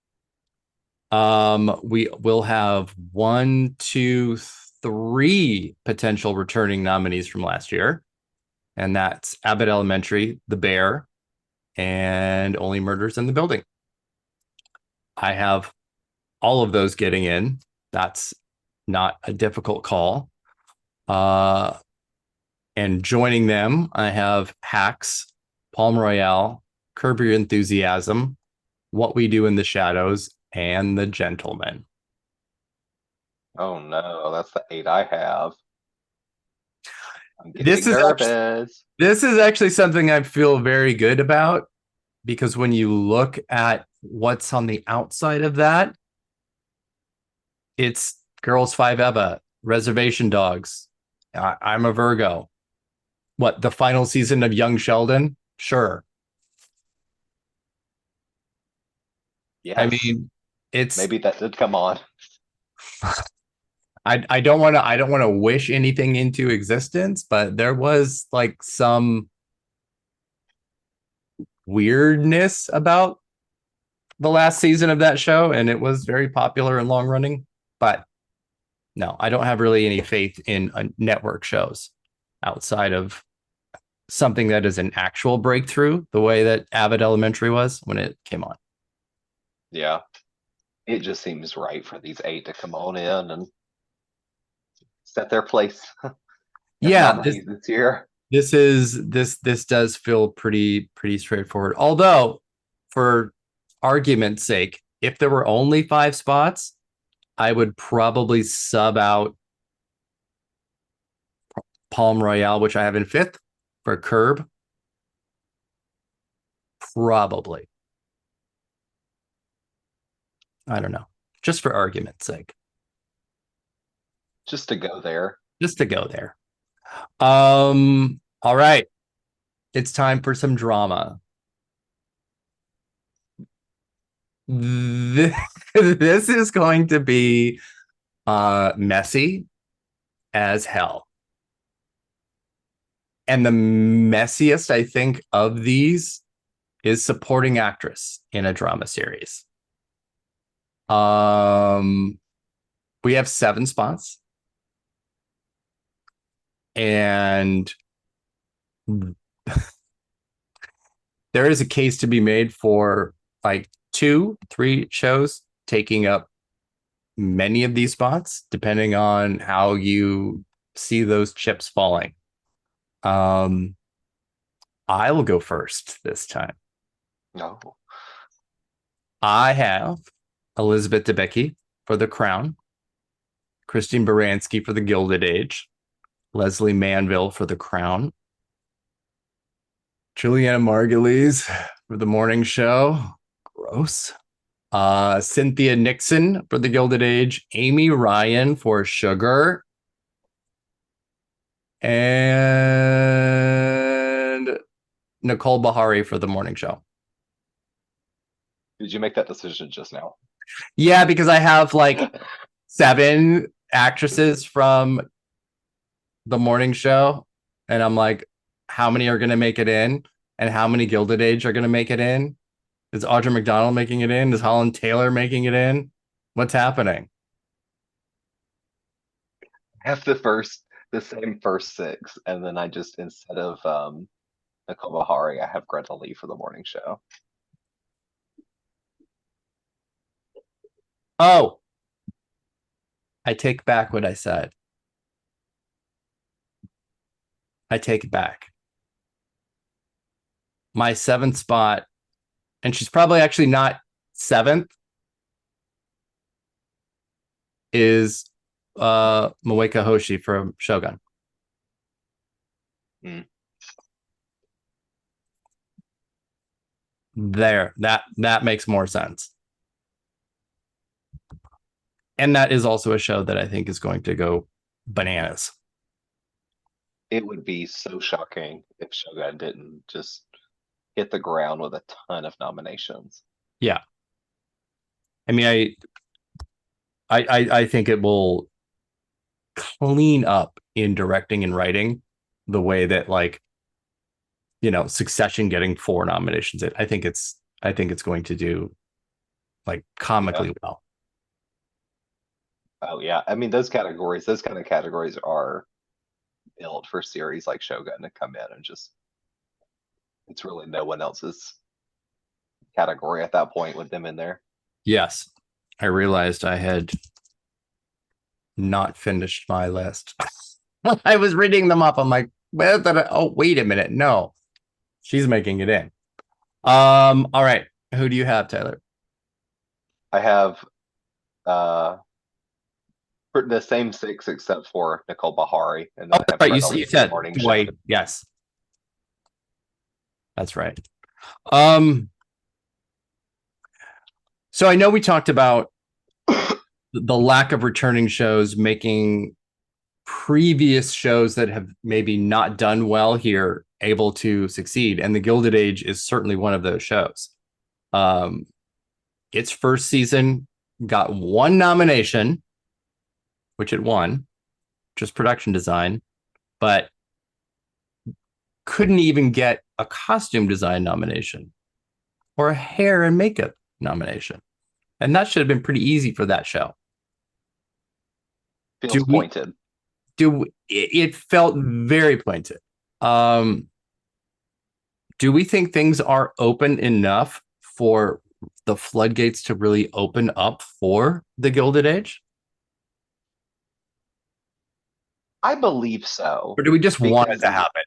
We will have 1, 2, 3 potential returning nominees from last year. And that's Abbott Elementary, The Bear, and Only Murders in the Building. I have all of those getting in. That's not a difficult call. And joining them, I have Hacks, Palm Royale, Curb Your Enthusiasm, What We Do in the Shadows, and The Gentleman. Oh no, that's the 8 I have. I'm This getting is actually, nervous. this is actually something I feel very good about because when you look at what's on the outside of that, it's Girls Five Eva, Reservation Dogs. I'm a Virgo. What, the final season of Young Sheldon? Sure. I Yes, mean, it's maybe that did come on. I don't want to wish anything into existence, but there was like some weirdness about the last season of that show, and it was very popular and long running. But no, I don't have really any faith in network shows outside of something that is an actual breakthrough, the way that Abbott Elementary was when it came on. Yeah, it just seems right for these 8 to come on in and set their place as Yeah, nominees this year. this does feel pretty straightforward. Although, for argument's sake, if there were only 5 spots, I would probably sub out Palm Royale, which I have in 5th, for Curb. Probably. I don't know. Just for argument's sake. Just to go there. Just to go there. All right. It's time for some drama. This, this is going to be messy as hell. And the messiest, I think, of these is supporting actress in a drama series. We have 7 spots. And there is a case to be made for like 2, 3 shows taking up many of these spots, depending on how you see those chips falling. I will go first this time. No. I have Elizabeth Debicki for The Crown, Christine Baranski for The Gilded Age, Leslie Manville for The Crown, Juliana Margulies for The Morning Show. Gross. Cynthia Nixon for The Gilded Age, Amy Ryan for Sugar, and Nicole Bahari for The Morning Show. Did you make that decision just now? Yeah, because I have like 7 actresses from The Morning Show, and I'm like, how many are going to make it in, and how many Gilded Age are going to make it in? Is Audra McDonald making it in? Is Holland Taylor making it in? What's happening? Have the same first 6, and then I just instead of Nicole Bahari, I have Greta Lee for the morning show. Oh, I take back what I said. I take it back. My seventh spot, and she's probably actually not seventh, is Moeka Hoshi from Shogun. Mm. There, that makes more sense. And that is also a show that I think is going to go bananas. It would be so shocking if Shogun didn't just hit the ground with a ton of nominations. Yeah. I mean, I think it will clean up in directing and writing the way that, like, you know, Succession getting 4 nominations. I think it's going to do like comically well. Oh yeah. I mean, those kind of categories are built for series like Shogun to come in and just, it's really no one else's category at that point with them in there. Yes. I realized I had not finished my list. I was reading them up. I'm like, oh, wait a minute. No, she's making it in. All right. Who do you have, Tyler? I have the same 6 except for Nicole Bahari, and then I have Right. You said Morning Dwight. Show. Yes. That's right. So I know we talked about the lack of returning shows making previous shows that have maybe not done well here able to succeed, and The Gilded Age is certainly one of those shows. Its first season got 1 nomination, which it won, just production design, but couldn't even get a costume design nomination or a hair and makeup nomination. And that should have been pretty easy for that show. Feels pointed. It felt very pointed. Do we think things are open enough for the floodgates to really open up for The Gilded Age? I believe so. Or do we just want it to happen?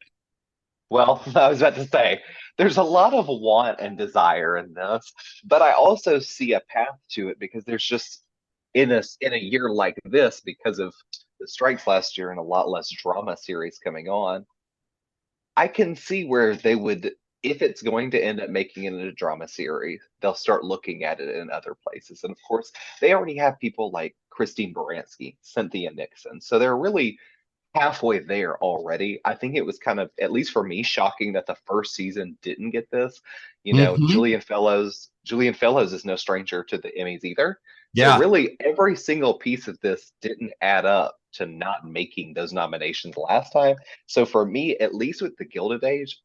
Well, I was about to say, there's a lot of want and desire in this, but I also see a path to it because there's just in a year like this, because of the strikes last year and a lot less drama series coming on, I can see where they would, if it's going to end up making it a drama series, they'll start looking at it in other places. And of course, they already have people like Christine Baranski, Cynthia Nixon. So they're really halfway there already. I think it was kind of, at least for me, shocking that the first season didn't get this. You know, Julian Fellows is no stranger to the Emmys either. Yeah. So really every single piece of this didn't add up to not making those nominations last time. So for me, at least with The Gilded Age,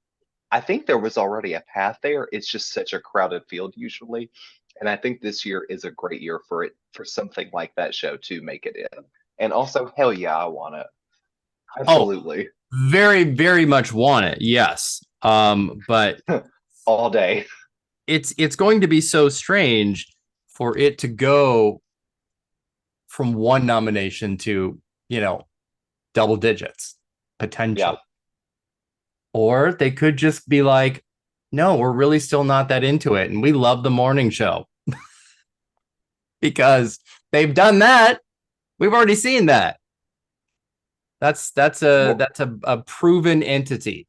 I think there was already a path there. It's just such a crowded field usually. And I think this year is a great year for something like that show to make it in. And also, hell yeah, I want it. Absolutely. Oh, very, very much want it. Yes. But all day. It's going to be so strange for it to go from 1 nomination to, you know, double digits potential. Yeah. Or they could just be like, no, we're really still not that into it. And we love the morning show. Because they've done that. We've already seen that. That's a proven entity.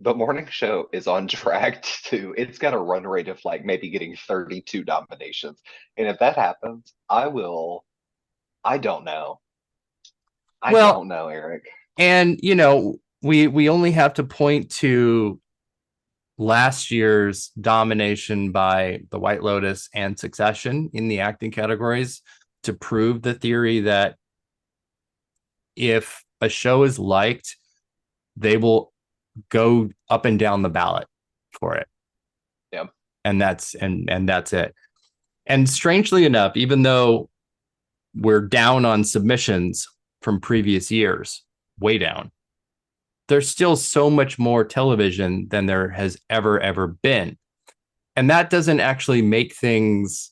The morning show is on track to, it's got a run rate of like maybe getting 32 nominations. And if that happens, I don't know. I don't know, Eric. And, you know, we only have to point to last year's domination by The White Lotus and Succession in the acting categories to prove the theory that if a show is liked, they will go up and down the ballot for it. Yeah. And that's it. And strangely enough, even though we're down on submissions from previous years, way down, there's still so much more television than there has ever been. And that doesn't actually make things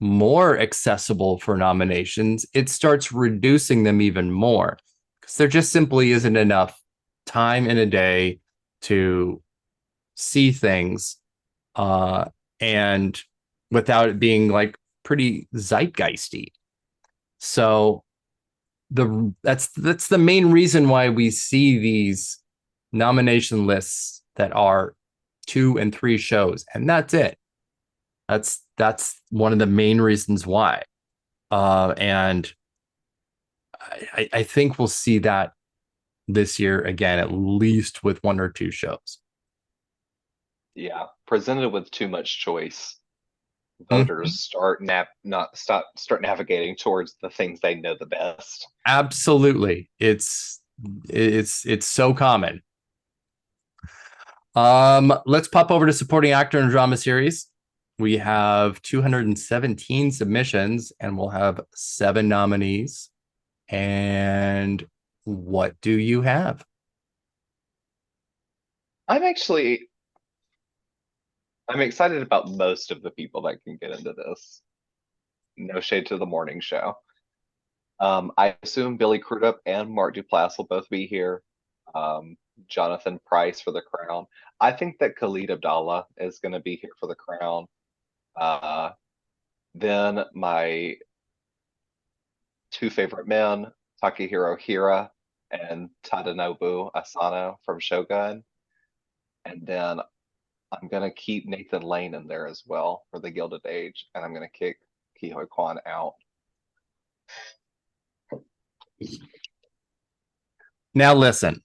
more accessible for nominations. It starts reducing them even more because there just simply isn't enough time in a day to see things, and without it being like pretty zeitgeisty. So that's the main reason why we see these nomination lists that are 2 and 3 shows, and that's it. That's one of the main reasons why. And I think we'll see that this year again, at least with 1 or 2 shows. Yeah, presented with too much choice, Mhm. voters start navigating towards the things they know the best. Absolutely. It's so common. Let's pop over to supporting actor in drama series. We have 217 submissions and we'll have 7 nominees. And what do you have? I'm actually I'm excited about most of the people that can get into this. No shade to the morning show. I assume Billy Crudup and Mark Duplass will both be here. Jonathan Pryce for the crown. I think that Khalid Abdallah is going to be here for the crown. Uh, then my 2 favorite men, Takahiro Hira and Tadanobu Asano from Shogun. And then I'm gonna keep Nathan Lane in there as well for the Gilded Age, and I'm gonna kick Kihoi Kwan out. Now listen,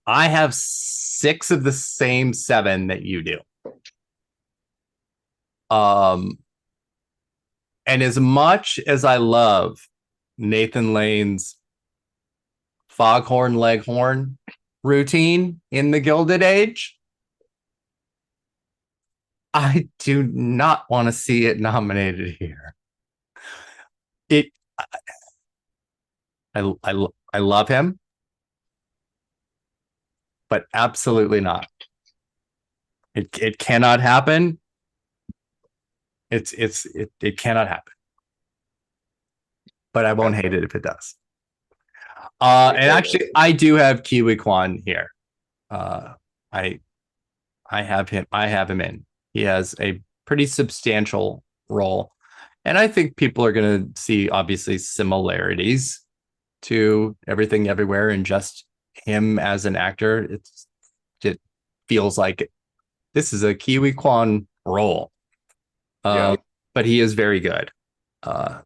I have 6 of the same 7 that you do. And as much as I love Nathan Lane's foghorn leghorn routine in the Gilded Age, I do not want to see it nominated here. It, I love him, but absolutely not. It cannot happen. It cannot happen. But I won't hate it if it does. And actually, I do have Kiwi Kwan here. I have him. I have him in. He has a pretty substantial role, and I think people are going to see obviously similarities to Everything Everywhere, and just him as an actor. It feels like this is a Kiwi Kwan role. Yeah, But he is very good. Yeah.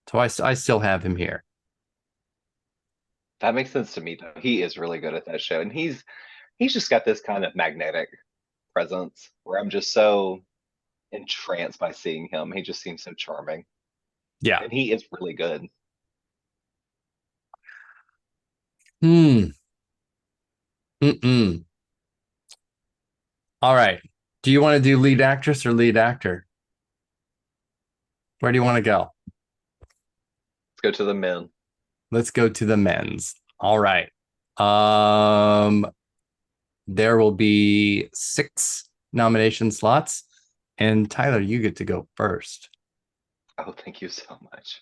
So I still have him here. that makes sense to me though. He is really good at that show, and he's just got this kind of magnetic presence where I'm just so entranced by seeing him. He just seems so charming, Yeah. and he is really good. Hmm. Mm-mm. All right. Do you want to do lead actress or lead actor? Where do you want to go? Let's go to the men. Let's go to the men's. All right. Um, there will be 6 nomination slots, and Tyler, you get to go first. Oh, thank you so much.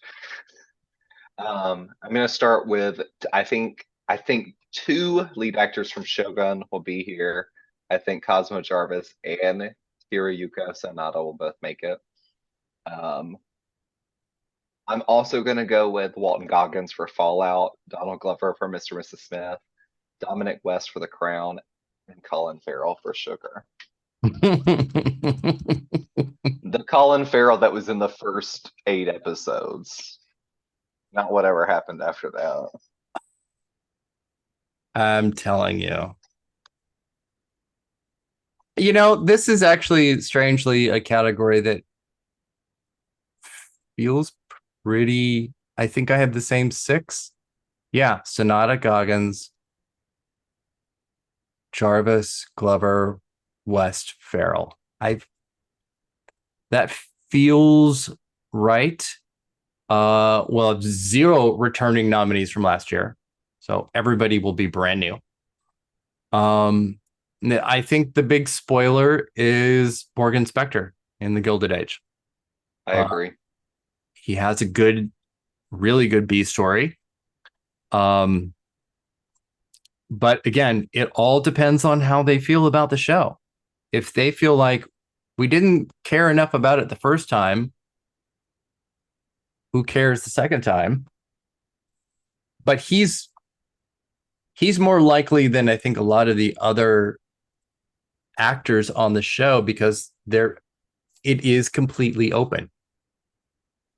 I'm gonna start with I think 2 lead actors from Shogun will be here. I think Cosmo Jarvis and Hiroyuka Sanada will both make it. Um, I'm also gonna go with Walton Goggins for Fallout, Donald Glover for Mr. and Mrs. Smith, Dominic West for The Crown, and Colin Farrell for Sugar. The Colin Farrell that was in the first 8 episodes, not whatever happened after that. I'm telling you. You know, this is actually strangely a category that feels pretty. I think I have the same 6. Yeah, Sonata, Goggins, Jarvis, Glover, West, Farrell. I That feels right. Well, 0 returning nominees from last year, so everybody will be brand new. I think the big spoiler is Morgan Spector in the Gilded Age. I agree. He has a good, really good B story. Um, but again, it all depends on how they feel about the show. If they feel like we didn't care enough about it the first time, who cares the second time? But he's more likely than I think a lot of the other actors on the show because it is completely open.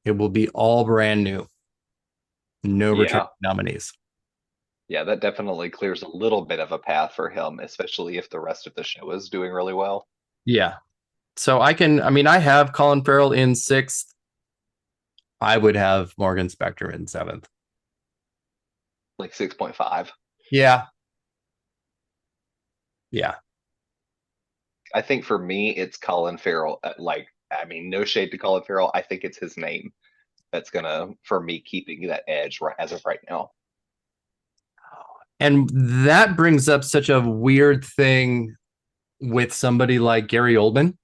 It will be all brand new. No return Yeah. nominees. Yeah, that definitely clears a little bit of a path for him, especially if the rest of the show is doing really well. Yeah. So I have Colin Farrell in sixth. I would have Morgan Spector in seventh. Like 6.5. Yeah. Yeah. I think for me, it's Colin Farrell. I mean, no shade to Colin Farrell. I think it's his name that's gonna, for me, keeping that edge right as of right now. And that brings up such a weird thing with somebody like Gary Oldman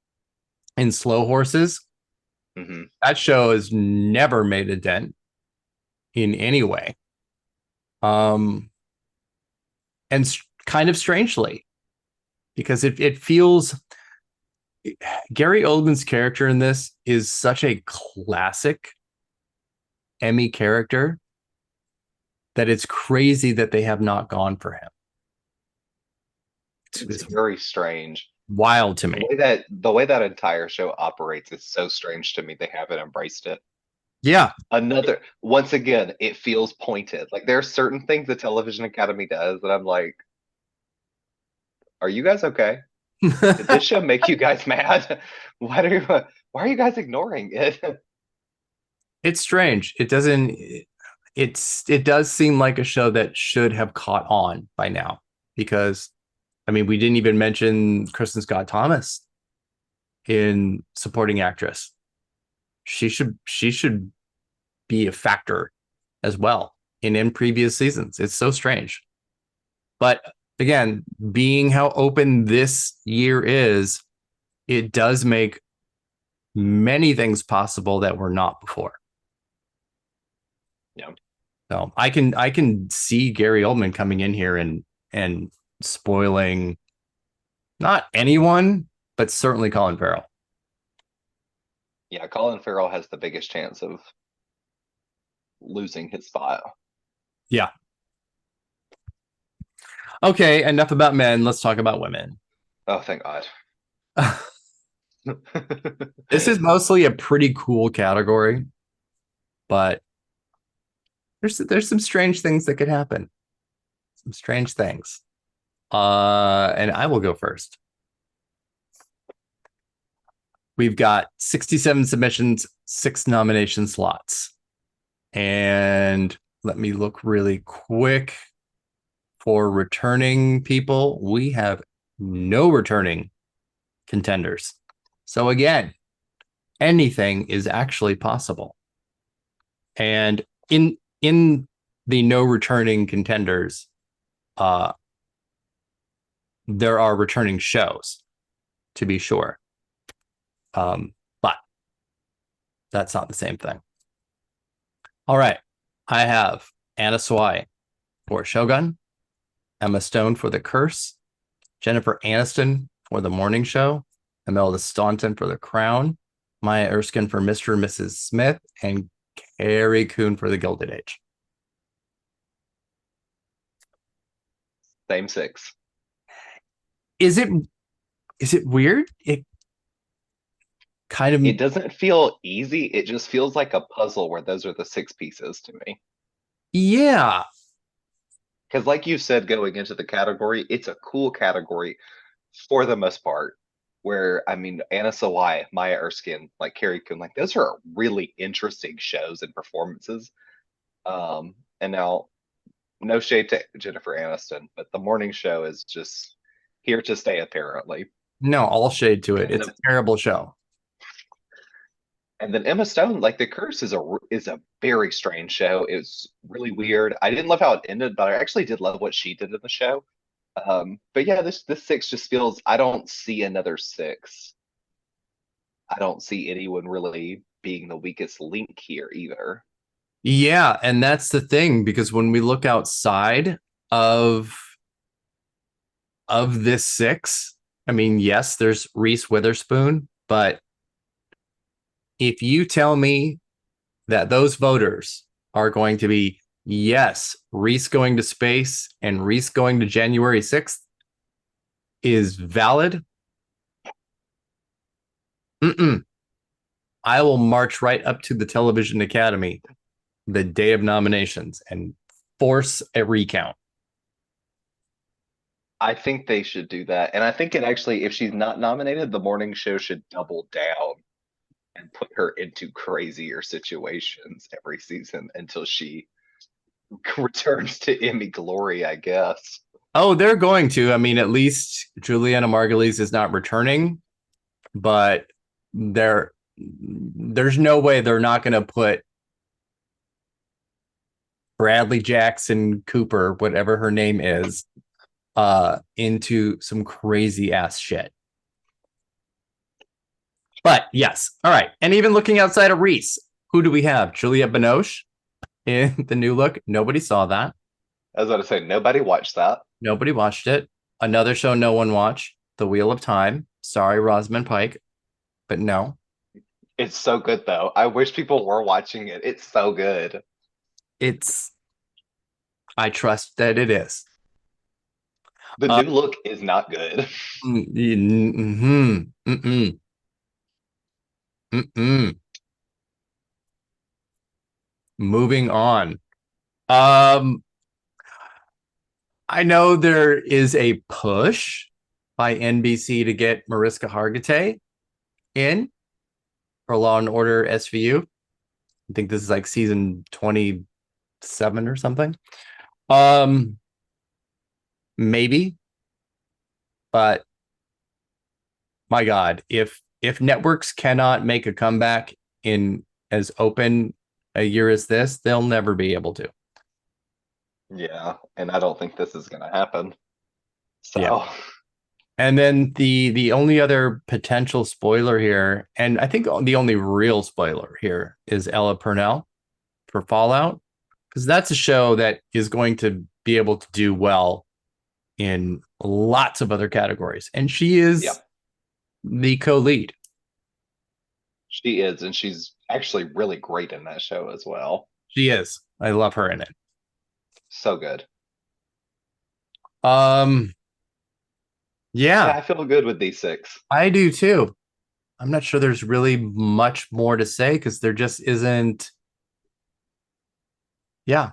in Slow Horses. Hmm. That show has never made a dent in any way. Um, and kind of strangely, because it feels Gary Oldman's character in this is such a classic Emmy character that it's crazy that they have not gone for him. It's It's very strange. wild to me. The way that entire show operates is so strange to me. They haven't embraced it. Yeah. Once again, it feels pointed. Like there are certain things the Television Academy does that I'm like, are you guys okay? Did this show make you guys mad? Why are you guys ignoring it? It's strange. It does seem like a show that should have caught on by now because we didn't even mention Kristen Scott Thomas in supporting actress. She should be a factor as well in previous seasons. It's so strange. But again, being how open this year is, it does make many things possible that were not before. Yeah. So I can see Gary Oldman coming in here and spoiling not anyone, but certainly Colin Farrell. Yeah, Colin Farrell has the biggest chance of losing his spot. Yeah. Okay, enough about men. Let's talk about women. Oh, thank God. This is mostly a pretty cool category, but there's some strange things that could happen. Some strange things. And I will go first. We've got 67 submissions, 6 nomination slots. And let me look really quick for returning people. We have no returning contenders. So again, anything is actually possible. And in the no returning contenders, there are returning shows, to be sure. But that's not the same thing. All right. I have Anna Sawai for Shogun, Emma Stone for The Curse, Jennifer Aniston for The Morning Show, Imelda Staunton for The Crown, Maya Erskine for Mr. and Mrs. Smith, and Carrie Coon for The Gilded Age. Same 6. Is it weird? It kind of It doesn't feel easy. It just feels like a puzzle where those are the 6 pieces to me. yeah. Because, like you said, going into the category, it's a cool category for the most part. Where, I mean, Anna Sawai, Maya Erskine, like Carrie Coon, like those are really interesting shows and performances. And now, no shade to Jennifer Aniston, but the morning show is just here to stay, apparently. No, all shade to it. And, It's a terrible show. and then Emma Stone, like The Curse is a very strange show. It was really weird. I didn't love how it ended, but I actually did love what she did in the show. But yeah, this 6 just feels, I don't see another 6. I don't see anyone really being the weakest link here either. Yeah, and that's the thing, because when we look outside of this six, I mean, yes, there's Reese Witherspoon, but if you tell me that those voters are going to be, yes, Reese going to space and Reese going to January 6th is valid, mm-mm, I will march right up to the Television Academy the day of nominations and force a recount. I think they should do that. And I think it actually, if she's not nominated, the morning show should double down and put her into crazier situations every season until she returns to Emmy glory, I guess. Oh, they're going to. I mean, at least Juliana Margulies is not returning, but there's no way they're not going to put Bradley Jackson Cooper, whatever her name is, into some crazy ass shit. But yes, all right. And even looking outside of Reese, who do we have? Juliette Binoche in the new look. Nobody saw that. I was about to say, nobody watched that. Nobody watched it. Another show no one watched, The Wheel of Time. Sorry, Rosamund Pike, but no. It's so good though. I wish people were watching it. It's so good. It's, I trust that it is. The Uh, new look is not good. mm-hmm, mm-mm, mm-mm. Moving on. Um, I know there is a push by NBC to get Mariska Hargitay in for Law and Order SVU. I think this is like season 27 or something. Um, maybe, but my God, if networks cannot make a comeback in as open a year as this, they'll never be able to. Yeah, and I don't think this is gonna happen. Yeah. So And then the only other potential spoiler here, and I think the only real spoiler here, is Ella Purnell for Fallout, because that's a show that is going to be able to do well in lots of other categories, and she yeah, is the co-lead. she is, and she's actually really great in that show as well. She is. I love her in it. So good. Um, Yeah, yeah, I feel good with these six. I do too. I'm not sure there's really much more to say because there just isn't. Yeah,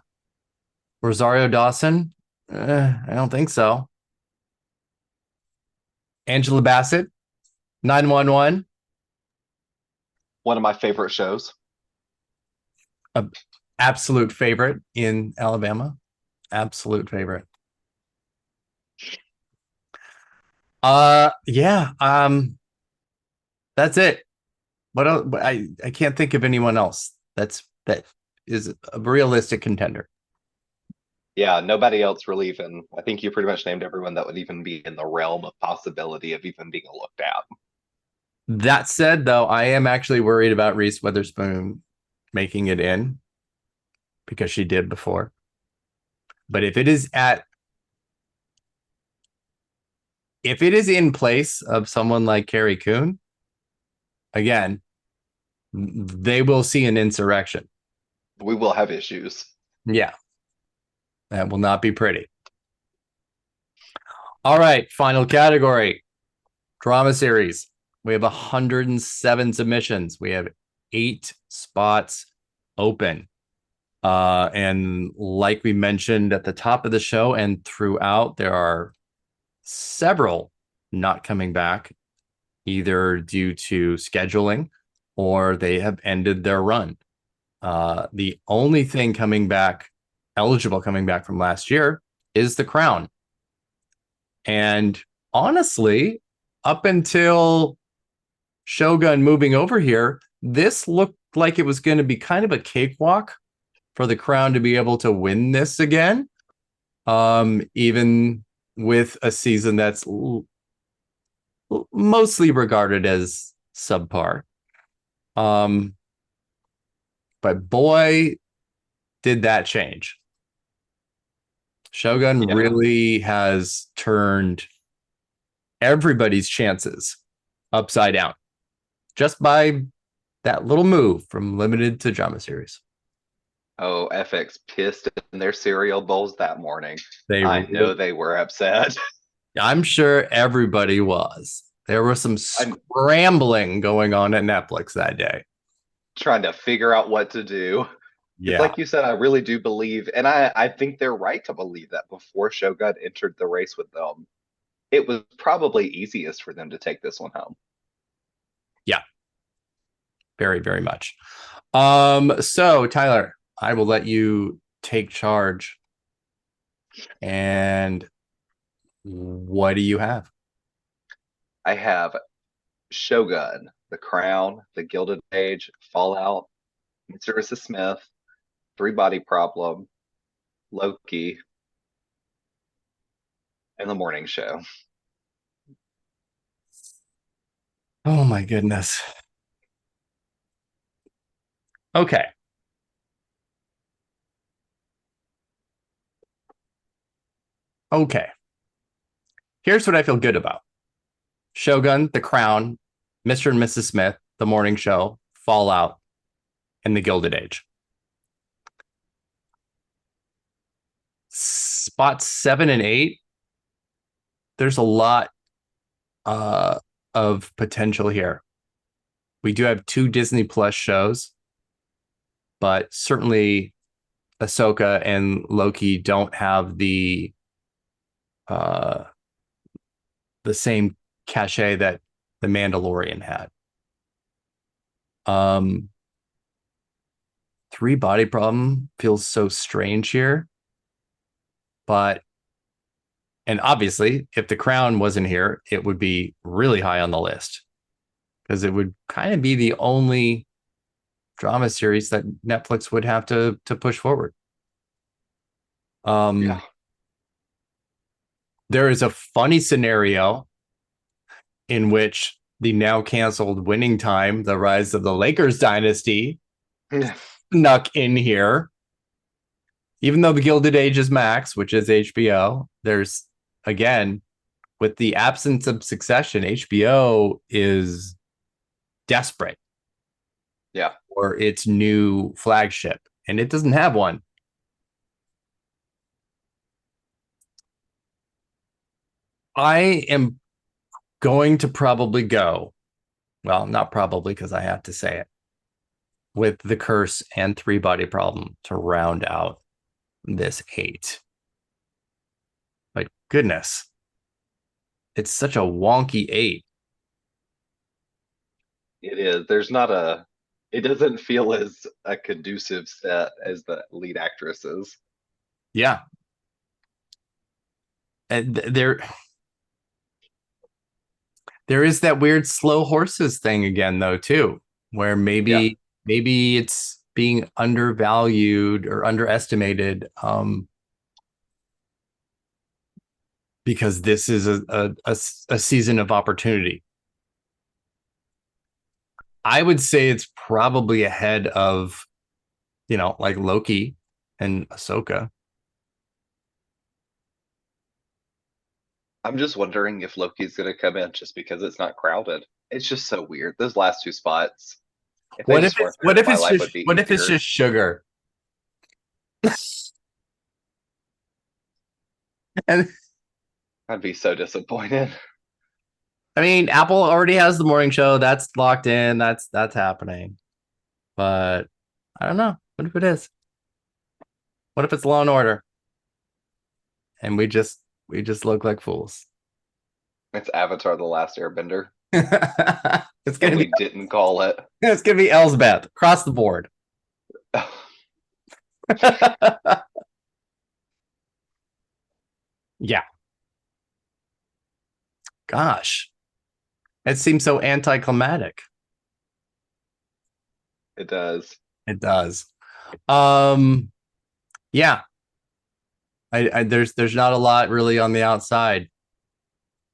Rosario Dawson. I don't think so. Angela Bassett, 911, One of my favorite shows. a absolute favorite in Alabama. Absolute favorite. Yeah. That's it. What else? I can't think of anyone else that is a realistic contender. Yeah, nobody else really even. I think you pretty much named everyone that would even be in the realm of possibility of even being looked at. That said, though, I am actually worried about Reese Witherspoon making it in because she did before. But if it is in place of someone like Carrie Coon, again, they will see an insurrection. We will have issues. Yeah, that will not be pretty. All right, final category, drama series. We have 107 submissions. We have 8 spots open. And like we mentioned at the top of the show and throughout, there are several not coming back, either due to scheduling or they have ended their run. The only thing eligible coming back from last year is The Crown. And honestly, up until Shogun moving over here, this looked like it was going to be kind of a cakewalk for the Crown to be able to win this again. Even with a season that's mostly regarded as subpar. But boy, did that change. Shogun Yeah. really has turned everybody's chances upside down just by that little move from limited to drama series. Oh, FX pissed in their cereal bowls that morning. They I know really, they were upset. I'm sure everybody was. There was some I'm scrambling going on at Netflix that day. trying to figure out what to do. Because, Yeah. like you said, I really do believe, and I think they're right to believe that before Shogun entered the race with them, it was probably easiest for them to take this one home. Yeah. Very, very much. So Tyler, I will let you take charge. And what do you have? I have Shogun, The Crown, The Gilded Age, Fallout, Mr. and Mrs. Smith, Three Body Problem, Loki, and The Morning Show. Oh my goodness. Okay. Okay. Here's what I feel good about. Shogun, The Crown, Mr. and Mrs. Smith, The Morning Show, Fallout, and The Gilded Age. Spots 7 and 8, there's a lot of potential here. We do have 2 Disney Plus shows, but certainly Ahsoka and Loki don't have uh, the same cachet that The Mandalorian had. Three Body Problem feels so strange here, but and obviously, if The Crown wasn't here, it would be really high on the list because it would kind of be the only drama series that Netflix would have to push forward. Yeah. There is a funny scenario in which the now canceled Winning Time, The Rise of the Lakers Dynasty, snuck in here. Even though The Gilded Age is Max, which is HBO, there's, again, with the absence of Succession, HBO is desperate Yeah. for its new flagship, and it doesn't have one. I am going to probably go, well, not probably because I have to say it, with The Curse and Three Body Problem to round out this 8. But goodness, it's such a wonky 8. It is. There's not a, it doesn't feel as a conducive set as the lead actresses. Yeah. And there is that weird slow horses thing again, though, too, where Yeah. maybe it's being undervalued or underestimated because this is a season of opportunity. I would say it's probably ahead of, like Loki and Ahsoka. I'm just wondering if Loki's going to come in just because it's not crowded. It's just so weird. Those last 2 spots, if they just weren't there, my life would be what if it's easier. just sugar? And I'd be so disappointed. I mean, Apple already has the morning show. That's locked in. That's happening. But I don't know. What if it is? What if it's Law and Order? And we just look like fools. It's Avatar: The Last Airbender, it's and gonna we be didn't call it. it's gonna be Elsbeth across the board. Yeah. Gosh. It seems so anticlimactic. It does. It does. Um yeah. There's not a lot really on the outside.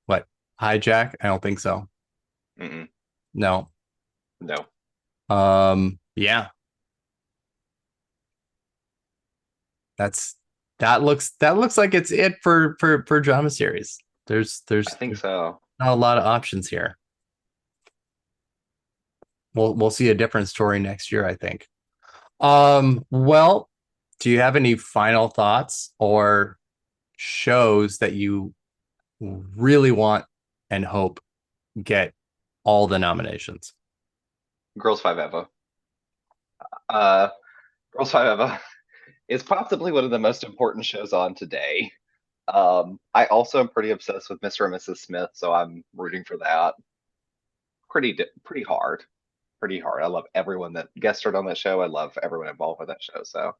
What? Hijack? I don't think so. Mm-mm. No. No. Yeah. that looks like it's it for drama series. There's I think so. not a lot of options here. We'll see a different story next year, I think. Well, do you have any final thoughts or shows that you really want and hope get all the nominations? Girls Five Eva. Uh, Girls Five Eva is possibly one of the most important shows on today. I also am pretty obsessed with Mr. and Mrs. Smith, so I'm rooting for that. Pretty hard, pretty hard. I love everyone that guest starred on that show. I love everyone involved with that show. So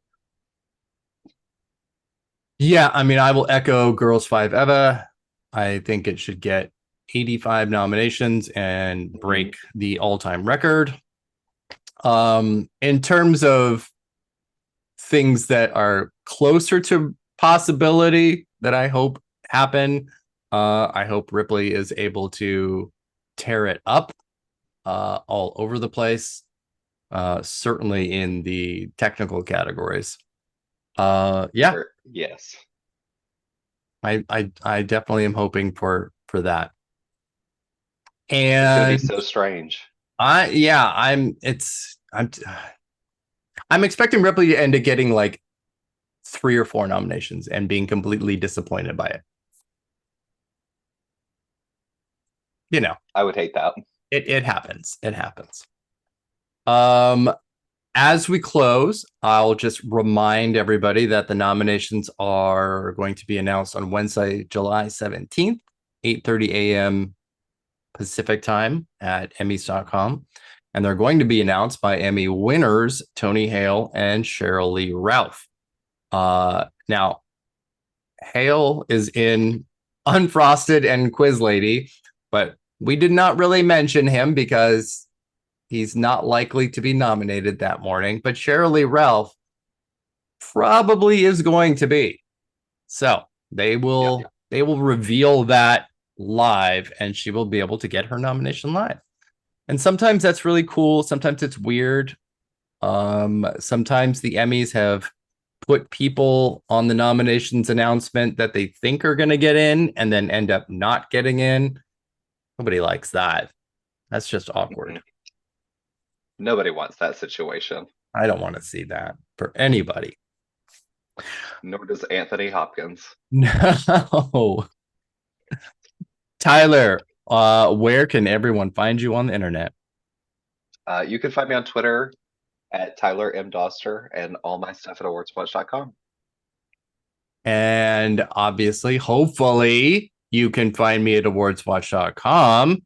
Yeah, I mean, I will echo Girls Five Eva. I think it should get 85 nominations and break the all-time record. In terms of things that are closer to possibility that I hope happen, I hope Ripley is able to tear it up all over the place, certainly in the technical categories. Yeah, yes, I definitely am hoping for that. it's gonna be And so strange. I'm expecting Ripley to end up getting like 3 or 4 nominations and being completely disappointed by it. You know, I would hate that. it happens. It happens. Um, as we close, I'll just remind everybody that the nominations are going to be announced on Wednesday, July 17th, 8:30 a.m. Pacific time at Emmys.com. And they're going to be announced by Emmy winners Tony Hale and Sheryl Lee Ralph. Now, Hale is in Unfrosted and Quiz Lady, but we did not really mention him because he's not likely to be nominated that morning. But Sheryl Lee Ralph probably is going to be. So they will reveal that live, and she will be able to get her nomination live. And sometimes that's really cool. Sometimes it's weird. Sometimes the Emmys have put people on the nominations announcement that they think are going to get in and then end up not getting in. Nobody likes that. That's just awkward. Nobody wants that situation. I don't want to see that for anybody. Nor does Anthony Hopkins. No. Tyler, where can everyone find you on the internet? You can find me on Twitter at Tyler M. Doster and all my stuff at AwardsWatch.com. And obviously, hopefully, you can find me at AwardsWatch.com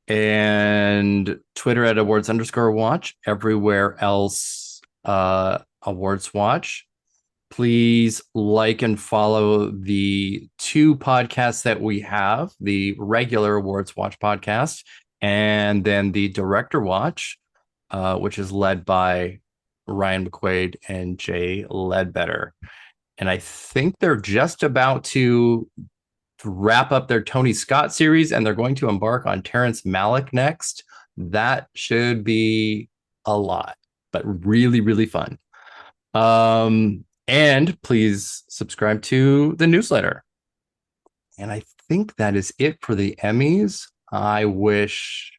and Twitter at awards_watch, everywhere else, Awards Watch. Please like and follow the 2 podcasts that we have, the regular Awards Watch podcast and then the Director Watch, which is led by Ryan McQuaid and Jay Ledbetter. And I think they're just about to wrap up their Tony Scott series, and they're going to embark on Terrence Malick next. That should be a lot, but really, really fun. And please subscribe to the newsletter. And I think that is it for the Emmys. I wish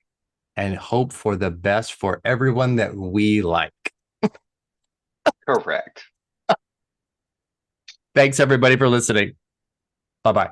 and hope for the best for everyone that we like. Correct. Thanks, everybody, for listening. Bye-bye.